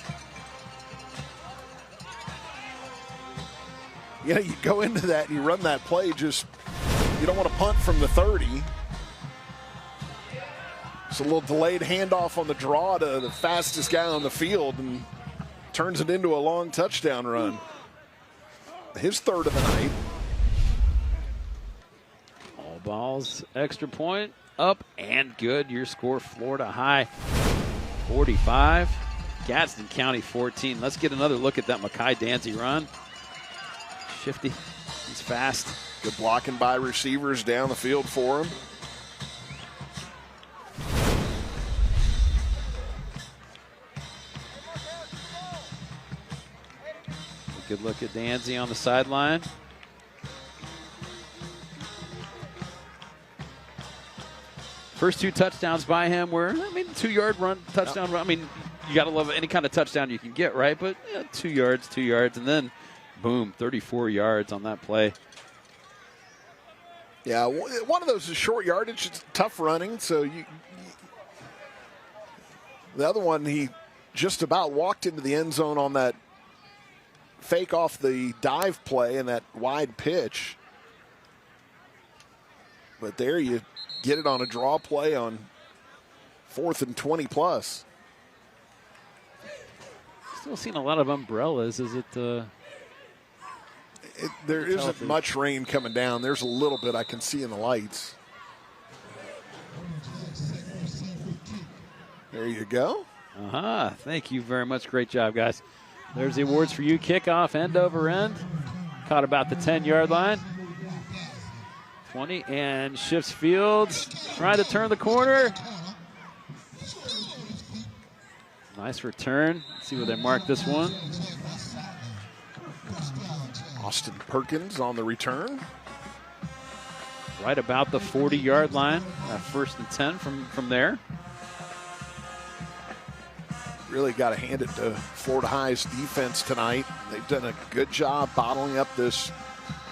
Yeah, you go into that and you run that play, just you don't want to punt from the 30. It's a little delayed handoff on the draw to the fastest guy on the field and turns it into a long touchdown run. His third of the night. All balls, extra point, up and good. Your score, Florida High 45, Gadsden County 14. Let's get another look at that Makai Danzy run. Shifty, he's fast. Good blocking by receivers down the field for him. Good look at Danzy on the sideline. First 2 touchdowns by him were, 2-yard run, touchdown run. I mean, you got to love any kind of touchdown you can get, right? But 2 yards, and then boom, 34 yards on that play. Yeah, one of those is short yardage. It's tough running, so the other one, he just about walked into the end zone on that fake off the dive play and that wide pitch. But there you get it on a draw play on 4th and 20 plus. Still seeing a lot of umbrellas. Is it? There isn't much rain coming down. There's a little bit I can see in the lights. There you go. Thank you very much. Great job, guys. There's the awards for you. Kickoff, end over end. Caught about the 10-yard line. 20 and shifts fields. Trying to turn the corner. Nice return. Let's see where they mark this one. Austin Perkins on the return. Right about the 40-yard line. 1st and 10 from there. Really got to hand it to Florida High's defense tonight. They've done a good job bottling up this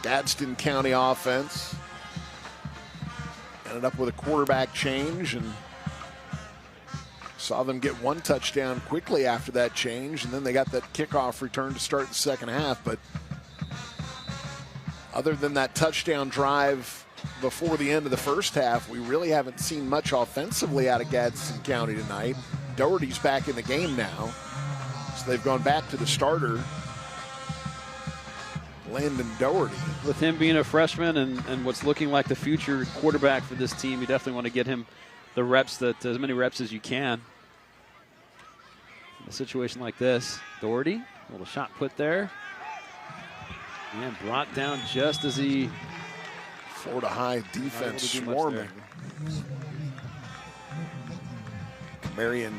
Gadsden County offense. Ended up with a quarterback change and saw them get 1 touchdown quickly after that change, and then they got that kickoff return to start the second half. But other than that touchdown drive before the end of the first half, we really haven't seen much offensively out of Gadsden County tonight. Doherty's back in the game now, so they've gone back to the starter, Landon Doherty. With him being a freshman and what's looking like the future quarterback for this team, you definitely want to get him the reps, as many reps as you can. In a situation like this, Doherty, a little shot put there. And brought down just as he... Florida High defense swarming. Marion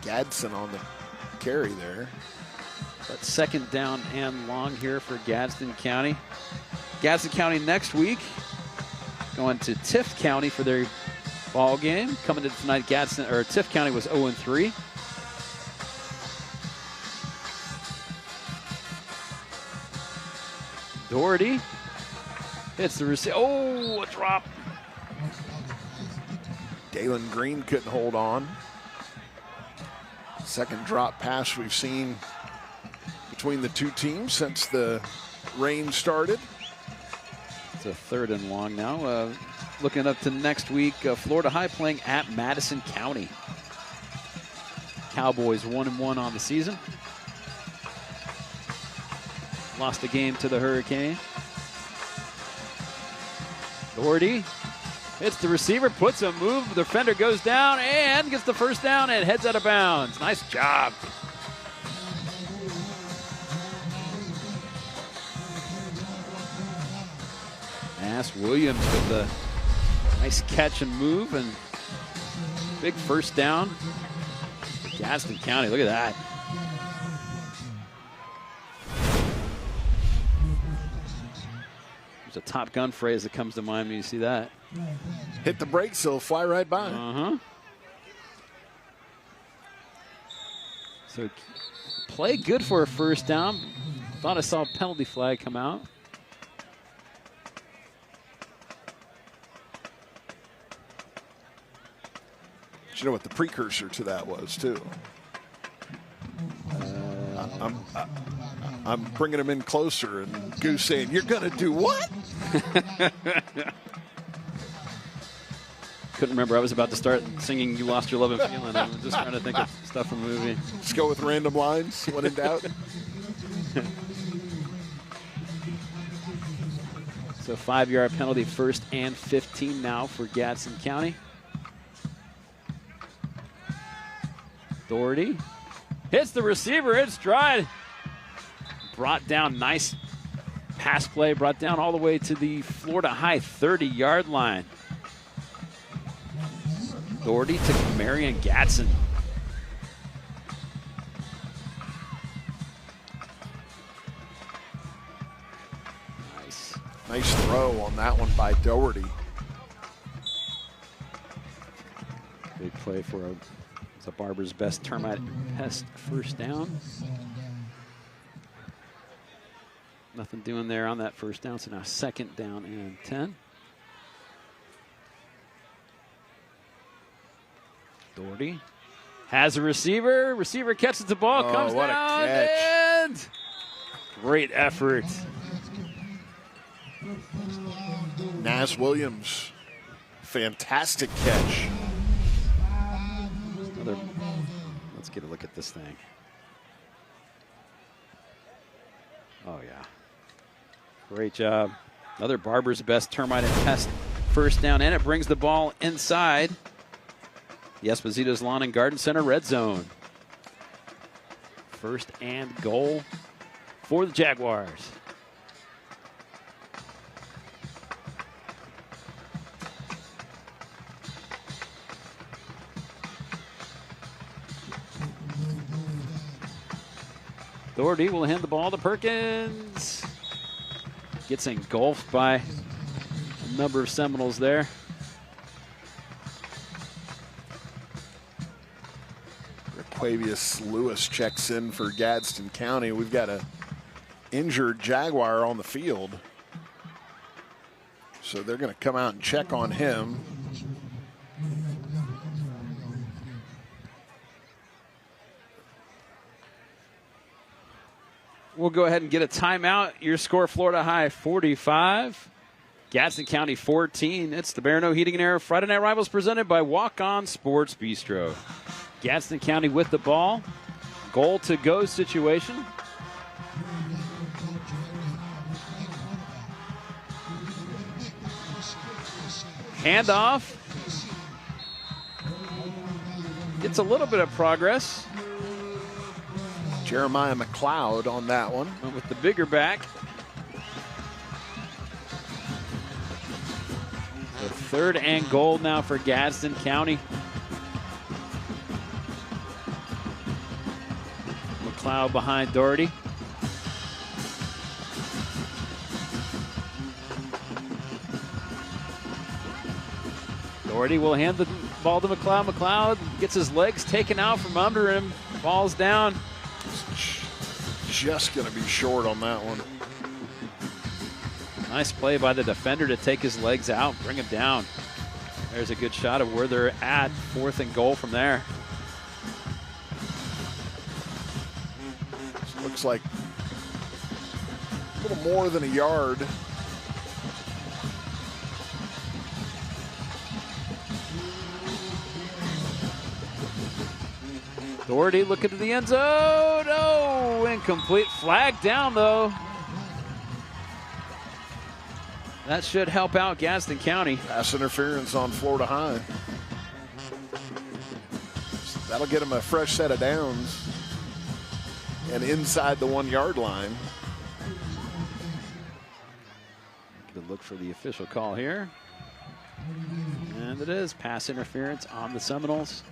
Gadsden on the carry there. But 2nd down and long here for Gadsden County. Gadsden County next week going to Tift County for their ball game. Coming to tonight, Tift County was 0-3. Doherty hits the receiver. Oh, a drop. Dalen Green couldn't hold on. Second drop pass we've seen between the two teams since the rain started. It's a 3rd and long now. Looking up to next week, Florida High playing at Madison County. Cowboys 1-1 on the season. Lost a game to the Hurricane. Doherty hits the receiver, puts a move. The defender goes down and gets the first down and heads out of bounds. Nice job. Mass Williams with the nice catch and move and big first down. Gadsden County, look at that. There's a Top Gun phrase that comes to mind when you see that. Hit the brakes, they'll fly right by. So play good for a first down. Thought I saw a penalty flag come out. You know what the precursor to that was, too? I'm bringing him in closer, and Goose saying, "You're going to do what?" Couldn't remember. I was about to start singing "You Lost Your Love and Feeling." I'm just trying to think of stuff from the movie. Let's go with random lines when in doubt. So 5-yard penalty, 1st and 15 now for Gadsden County. Doherty hits the receiver in stride. Brought down, nice pass play, brought down all the way to the Florida High 30-yard line. Doherty to Marion Gadsden. Nice throw on that one by Doherty. Big play for a Barber's best termite pest first down. Nothing doing there on that first down, so now 2nd down and 10. Doherty has a receiver. Receiver catches the ball, comes what down, a catch. and great effort. Naz Williams, fantastic catch. Let's get a look at this thing. Oh, yeah. Great job. Another Barber's best termite and pest first down, and it brings the ball inside the Esposito's Lawn and Garden Center red zone. 1st and goal for the Jaguars. Doherty will hand the ball to Perkins. Gets engulfed by a number of Seminoles there. Quavius Lewis checks in for Gadsden County. We've got an injured Jaguar on the field. So they're going to come out and check on him. We'll go ahead and get a timeout. Your score, Florida High 45, Gadsden County 14. It's the Bear No Heating and Air Friday Night Rivals presented by Walk On Sports Bistro. Gadsden County with the ball. Goal to go situation. Handoff. Gets a little bit of progress. Jeremiah McLeod on that one. With the bigger back. The 3rd and goal now for Gadsden County. McLeod behind Doherty. Doherty will hand the ball to McLeod. McLeod gets his legs taken out from under him, falls down. Just going to be short on that one. Nice play by the defender to take his legs out, bring him down. There's a good shot of where they're at. 4th and goal from there. Looks like a little more than a yard. Doherty looking to the end zone. Oh, incomplete. Flag down, though. That should help out Gadsden County. Pass interference on Florida High. That'll get them a fresh set of downs. And inside the 1-yard line. Good look for the official call here. And it is pass interference on the Seminoles.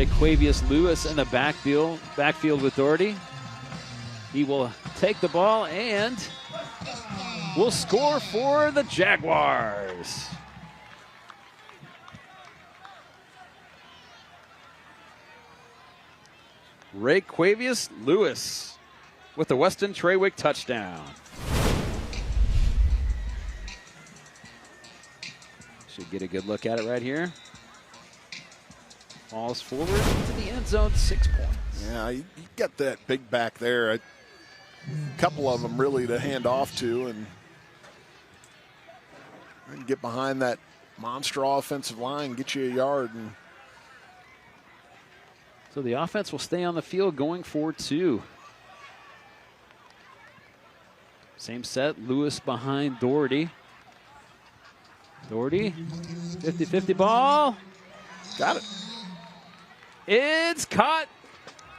Raquavius Lewis in the backfield with Doherty. He will take the ball and will score for the Jaguars. Raquavius Lewis with the Weston Trawick touchdown. Should get a good look at it right here. Falls forward to the end zone, 6 points. Yeah, you got that big back there. A couple of them really to hand off to and get behind that monster offensive line, get you a yard. And so the offense will stay on the field going for 2. Same set, Lewis behind Doherty. Doherty, 50-50 ball. Got it. It's caught.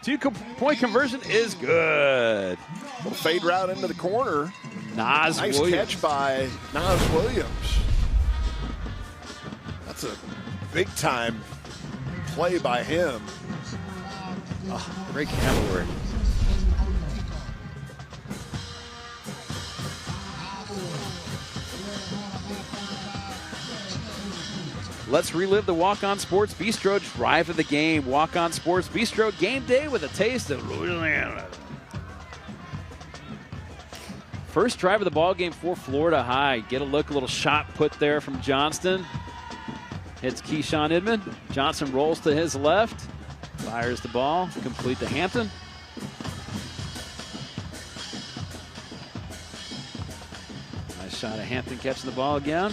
2-point conversion is good. Little fade route into the corner. Nice catch by Nas Williams. That's a big-time play by him. Oh, great camera work. Let's relive the Walk-On Sports Bistro drive of the game. Walk-On Sports Bistro game day with a taste of Louisiana. First drive of the ball game for Florida High. Get a look, a little shot put there from Johnston. Hits Keyshawn Inman. Johnson rolls to his left. Fires the ball, complete to Hampton. Nice shot of Hampton catching the ball again.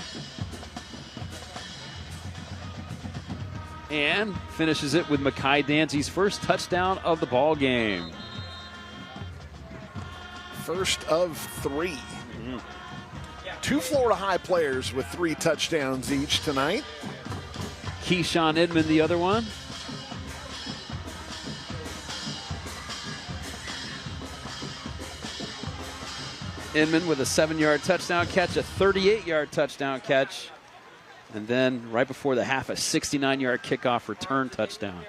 And finishes it with Makai Danzy's first touchdown of the ball game. First of 3. 2 Florida High players with 3 touchdowns each tonight. Keyshawn Inman, the other one. Inman with a 7-yard touchdown catch, a 38-yard touchdown catch. And then right before the half, a 69-yard kickoff return touchdown.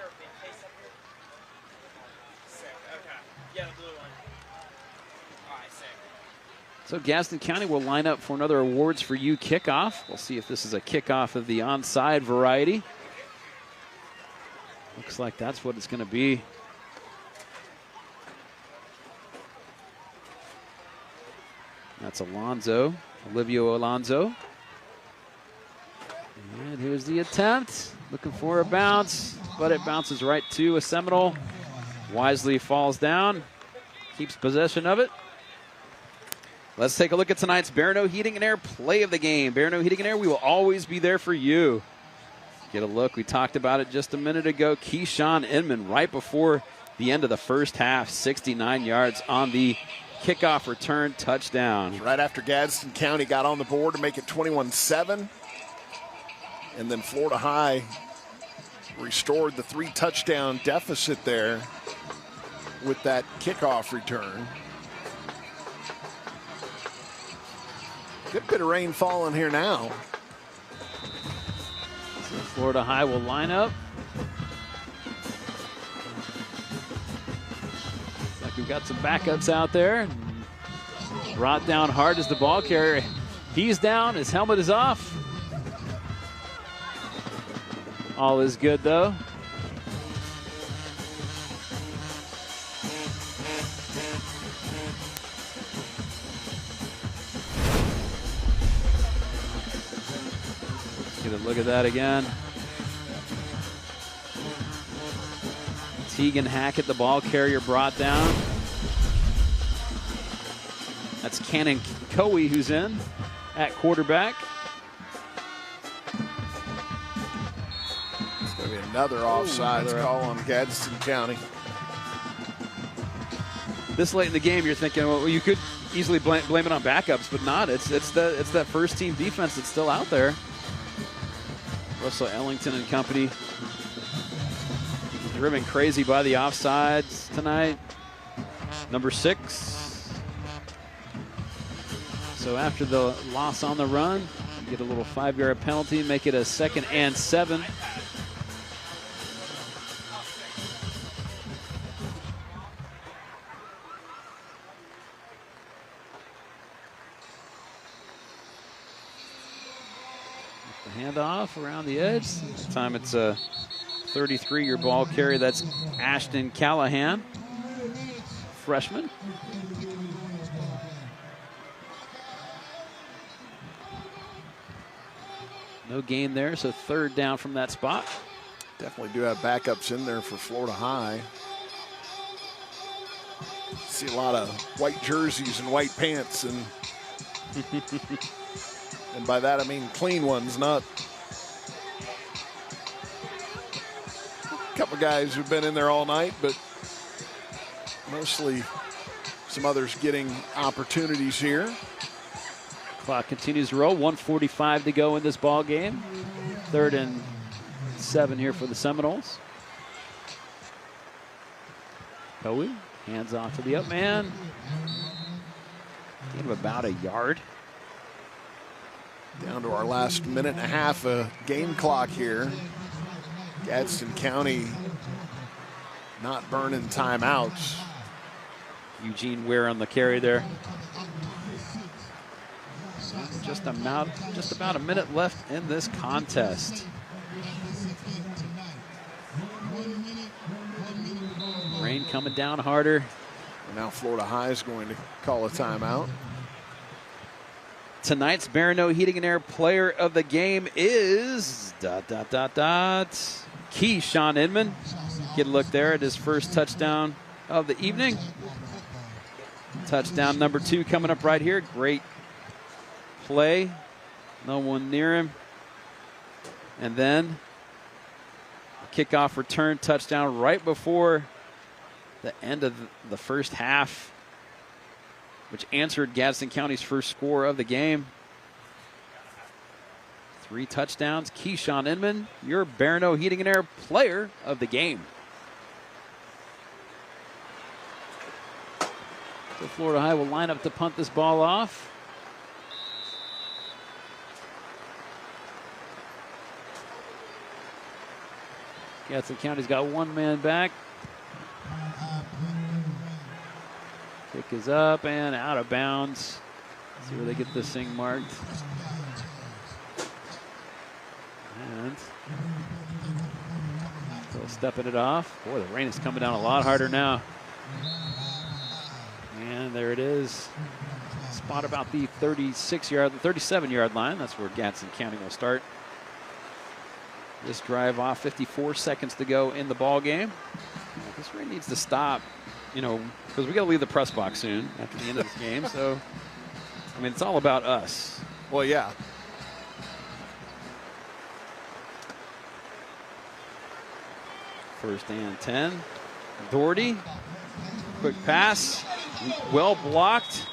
So Gadsden County will line up for another Awards for You kickoff. We'll see if this is a kickoff of the onside variety. Looks like that's what it's going to be. That's Alonzo, Olivio Alonzo. And here's the attempt. Looking for a bounce, but it bounces right to a Seminole. Wisely falls down, keeps possession of it. Let's take a look at tonight's Barano Heating and Air play of the game. Barano Heating and Air, we will always be there for you. Get a look. We talked about it just a minute ago. Keyshawn Inman right before the end of the first half, 69 yards on the kickoff return touchdown. Right after Gadsden County got on the board to make it 21-7. And then Florida High restored the 3-touchdown deficit there with that kickoff return. Good bit of rain falling here now. So Florida High will line up. Looks like we've got some backups out there. Brought down hard as the ball carrier. He's down, his helmet is off. All is good though. Get a look at that again. Tegan Hackett, the ball carrier, brought down. That's Cannon Coey who's in at quarterback. It's going to be another offsides call on Gadsden County. This late in the game, you're thinking, well, you could easily blame it on backups, but not. It's that first team defense that's still out there. Russell Ellington and company driven crazy by the offsides tonight. Number 6. So after the loss on the run, you get a little 5-yard penalty, make it a 2nd and 7. The handoff around the edge. This time it's a 33-year ball carrier. That's Ashton Callahan, freshman. No gain there, so third down from that spot. Definitely do have backups in there for Florida High. See a lot of white jerseys and white pants, and and by that I mean clean ones, not a couple guys who've been in there all night, but mostly some others getting opportunities here. Clock continues to roll. 1:45 to go in this ball game. 3rd and 7 here for the Seminoles. Coe hands off to the up man. Gain of about a yard. Down to our last minute and a half of game clock here. Gadsden County not burning timeouts. Eugene Ware on the carry there. Just about a minute left in this contest. Rain coming down harder. And now Florida High is going to call a timeout. Tonight's Barano Heating and Air player of the game is Keyshawn Inman. Get a look there at his first touchdown of the evening. Touchdown number 2 coming up right here. Great play. No one near him. And then a kickoff return touchdown right before the end of the first half, which answered Gadsden County's first score of the game. 3 touchdowns. Keyshawn Inman, your Barano Heating and Air player of the game. So Florida High will line up to punt this ball off. Gadsden County's got 1 man back. Kick is up and out of bounds. Let's see where they get this thing marked. And still stepping it off. Boy, the rain is coming down a lot harder now. And there it is. Spot about the 37-yard line. That's where Gadsden County will start this drive off. 54 seconds to go in the ball game. This rain needs to stop, you know, because we got to leave the press box soon after the end of this game. So, I mean, it's all about us. Well, yeah. First and 10. Doherty, quick pass, well blocked.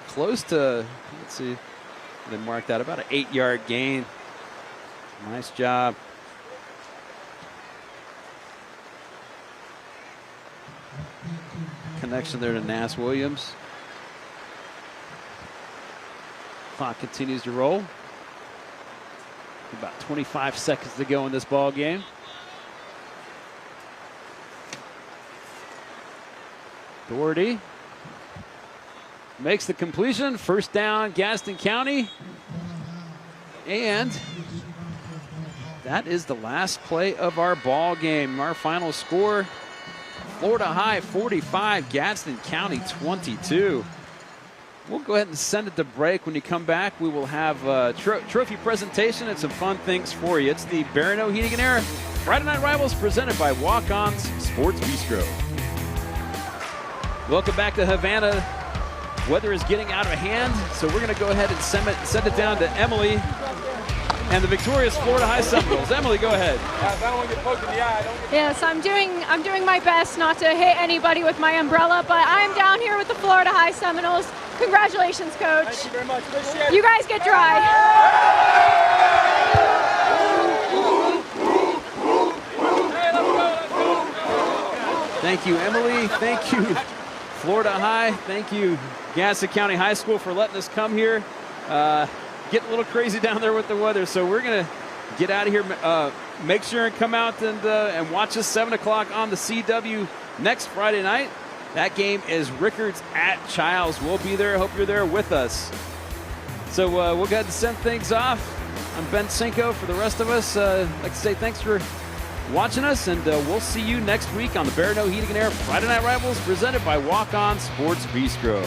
Close to, let's see, they marked out about an 8-yard gain. Nice job. Connection there to Nass Williams. Clock continues to roll. About 25 seconds to go in this ball game. Doherty makes the completion. First down, Gadsden County. And that is the last play of our ball game. Our final score, Florida High 45, Gadsden County 22. We'll go ahead and send it to break. When you come back, we will have a trophy presentation and some fun things for you. It's the Barano Heating and Air Friday Night Rivals presented by Walk-Ons Sports Bistro. Welcome back to Havana. Weather is getting out of hand, so we're going to go ahead and send it down to Emily and the victorious Florida High Seminoles. Emily, go ahead. I don't want to get poked in the eye. Yes, I'm doing my best not to hit anybody with my umbrella, but I'm down here with the Florida High Seminoles. Congratulations, Coach. Thank you very much. Appreciate it. You guys get dry. Thank you, Emily. Thank you, Florida High. Thank you, Gadsden County High School, for letting us come here. Getting a little crazy down there with the weather, so we're going to get out of here. Make sure and come out and watch us 7 o'clock on the CW next Friday night. That game is Rickards at Childs. We'll be there. Hope you're there with us. So we'll go ahead and send things off. I'm Ben Cinco. For the rest of us, I'd like to say thanks for watching us, and we'll see you next week on the Bear No Heating and Air Friday Night Rivals presented by Walk On Sports Bistro.